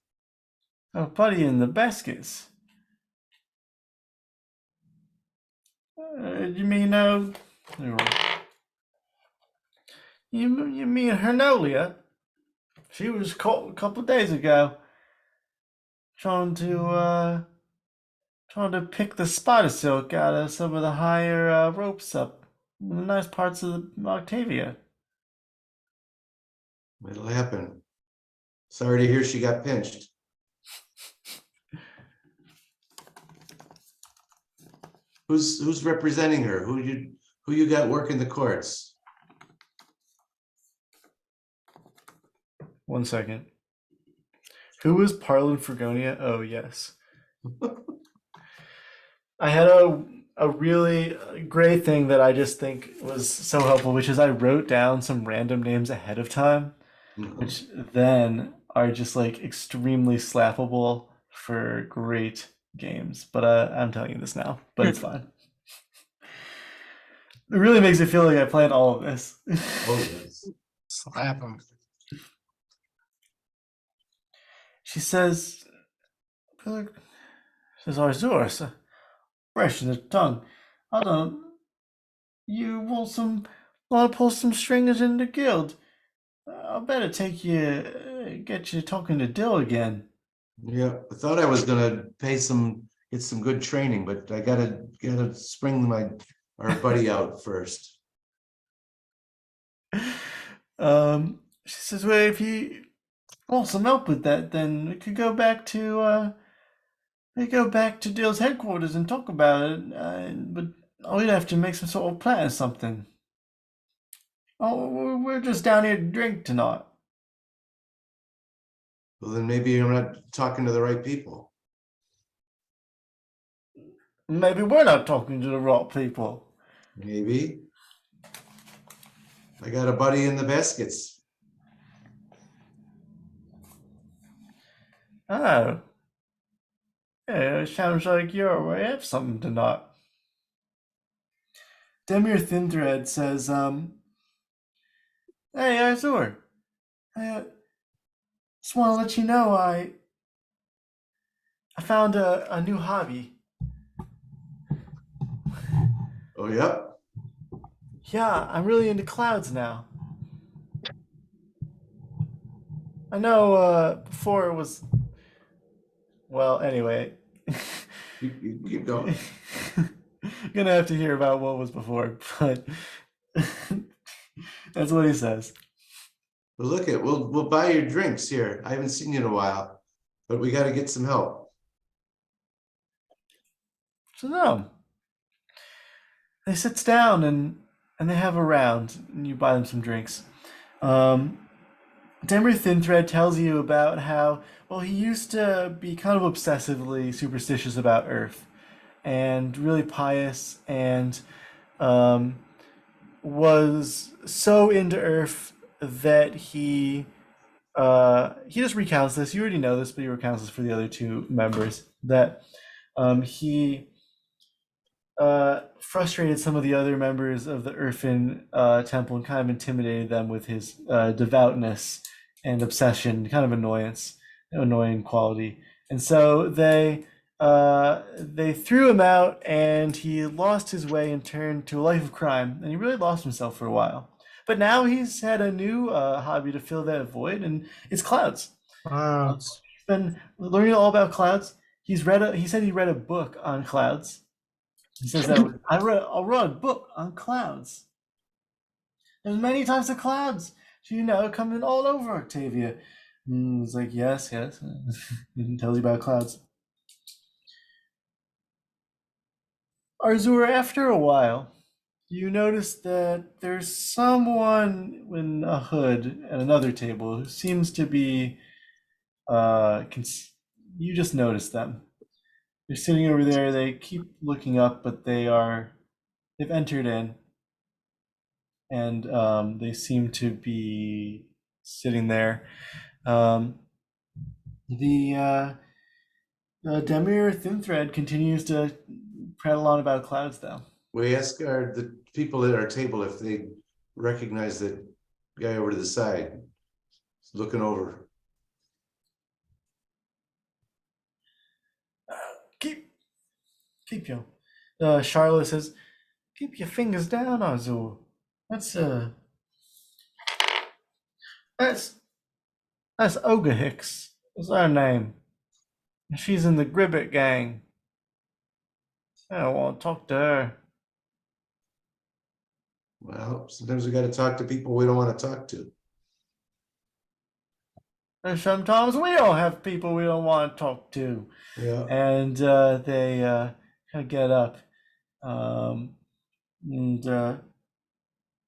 "A buddy in the baskets. You mean you mean Hernolia? She was caught a couple of days ago, trying to pick the spider silk out of some of the higher ropes up in the nice parts of the Octavia." It'll happen. Sorry to hear she got pinched. Who's representing her? Who you got working the courts? One second. Who is Parlin Fregonia? Oh, yes. I had a really great thing that I just think was so helpful, which is I wrote down some random names ahead of time, which then are just like extremely slappable for great games. But I'm telling you this now, but it's fine. It really makes it feel like I planned all of this. Oh, yes. Slap him. She says, "Arzuur, so fresh in the tongue. I don't. You want to pull some strings in the guild? I better get you talking to Dill again." Yeah, I thought I was gonna get some good training, but I gotta spring our buddy out first. She says, "Well, if you want some help with that, then we could go back to Dill's headquarters and talk about it. But we'd have to make some sort of plan or something. Oh, we're just down here to drink tonight." Well, then maybe I'm not talking to the right people. "Maybe we're not talking to the right people." Maybe. I got a buddy in the baskets. Oh. Yeah, it sounds like you're aware of something tonight. Demir Thinthread says, "Hey, Arzuur. I just want to let you know I found a new hobby. Oh, yep. Yeah, I'm really into clouds now. I know before it was, well, anyway, You keep going. Gonna have to hear about what was before, but that's what he says. But look at, we'll buy your drinks here. I haven't seen you in a while, but we got to get some help. So no. They sits down and they have a round, and you buy them some drinks. Denver Thin Thread tells you about how, well, he used to be kind of obsessively superstitious about Earth and really pious, and was so into Earth that he just recounts this. You already know this, but he recounts this for the other two members that he frustrated some of the other members of the Urfin temple and kind of intimidated them with his devoutness and obsession, kind of annoying quality. And so they threw him out, and he lost his way and turned to a life of crime, and he really lost himself for a while. But now he's had a new hobby to fill that void, and it's clouds. Clouds. He's been learning all about clouds. He said he read a book on clouds. He says that I wrote a book on clouds. There's many types of clouds. Coming all over Octavia. And he's like, yes. He tells you about clouds. Arzuur, after a while, you notice that there's someone in a hood at another table who seems to be. You just notice them. They're sitting over there. They keep looking up, but they've entered in, and they seem to be sitting there. The Demir Thin Thread continues to prattle on about clouds, though. We ask the people at our table if they recognize the guy over to the side, looking over. Keep your. Charlotte says, "Keep your fingers down, Arzuur. That's Ogre Hicks. Is her name. She's in the Gribbet gang. I don't want to talk to her." Well, sometimes we got to talk to people we don't want to talk to. And sometimes we don't have people we don't want to talk to. Yeah. And they kind of get up. And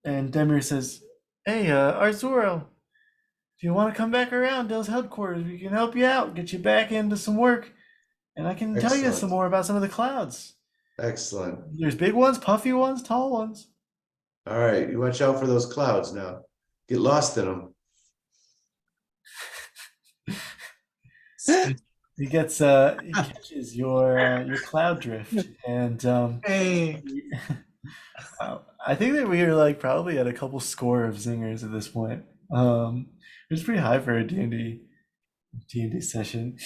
Demir says, "Hey, Arzuur, if you want to come back around Dell's headquarters, we can help you out, get you back into some work, and I can tell you Excellent. some more about some of the clouds. Excellent. There's big ones, puffy ones, tall ones." All right, you watch out for those clouds now. Get lost in them. He catches your cloud drift, and Hey, I think that we are like probably at a couple score of zingers at this point. It's pretty high for a D&D session.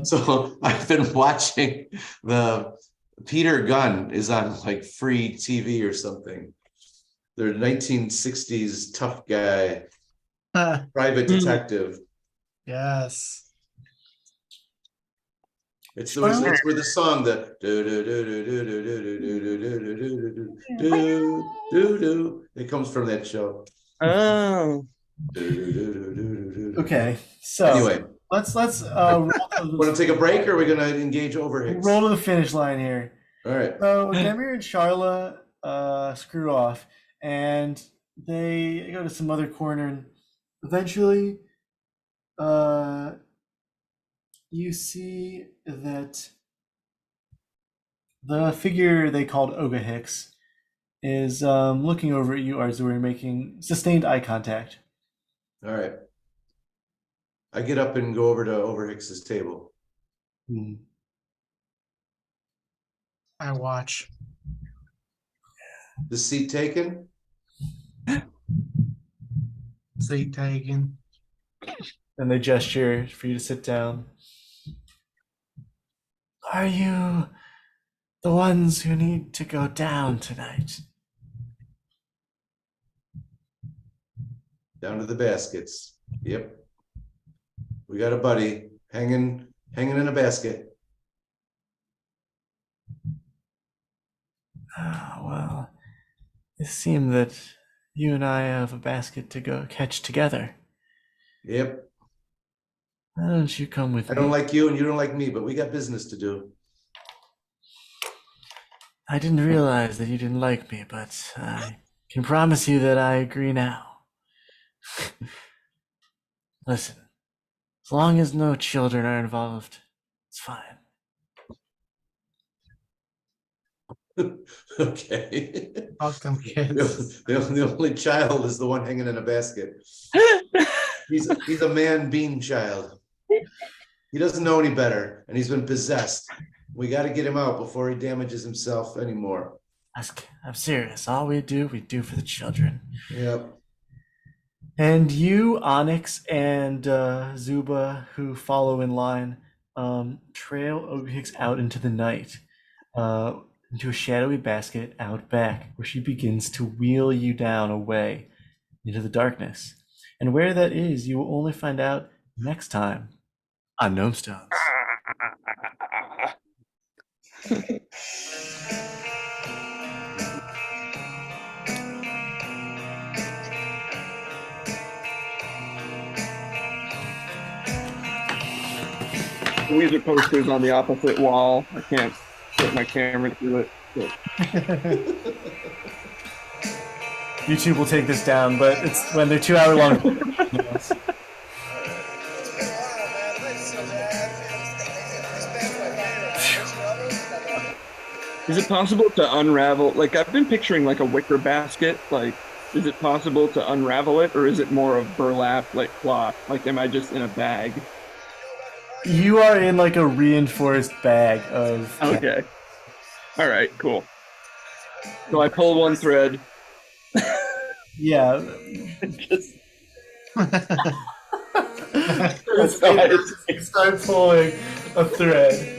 So I've been watching the Peter Gunn is on like free TV or something. They're 1960s tough guy, private detective. yes. It's where the song the do it comes from that show. Oh, Okay, so Anyway, let's want to take a break, or are we going to engage over Hicks? roll to the finish line here. All right. So Demir and Charla screw off, and they go to some other corner, and eventually you see that the figure they called Oga Hicks is looking over at you, Arzuur, and making sustained eye contact. All right. I get up and go over Hicks's table. I watch. The seat taken? Seat taken. And they gesture for you to sit down. Are you the ones who need to go down tonight? Down to the baskets. Yep. We got a buddy hanging in a basket. Well, it seemed that you and I have a basket to go catch together. Yep. Why don't you come with I me? don't like you and you don't like me, but we got business to do. I didn't realize that you didn't like me, but I can promise you that I agree now. Listen, as long as no children are involved, it's fine. Okay. Fuck them kids. The only child is the one hanging in a basket. He's a man bean child. He doesn't know any better, and he's been possessed. We got to get him out before he damages himself anymore. I'm serious. All we do for the children. Yep. And you, Onyx, and Zuba, who follow in line, trail Ogix out into the night, into a shadowy basket out back, where she begins to wheel you down away into the darkness. And where that is, you will only find out next time on Gnomestones. These are posters on the opposite wall. I can't put my camera through it. But YouTube will take this down, but it's when they're 2 hour long. is it possible to unravel? Like, I've been picturing like a wicker basket. Like, is it possible to unravel it, or is it more of burlap, like cloth? Like, am I just in a bag? You are in like a reinforced bag of. Okay. All right. Cool. So I pull one thread. Yeah. Just Start pulling a thread.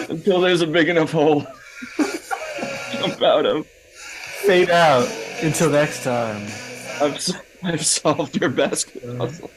until there's a big enough hole to jump out of. Fade out until next time. I've solved your basket puzzle.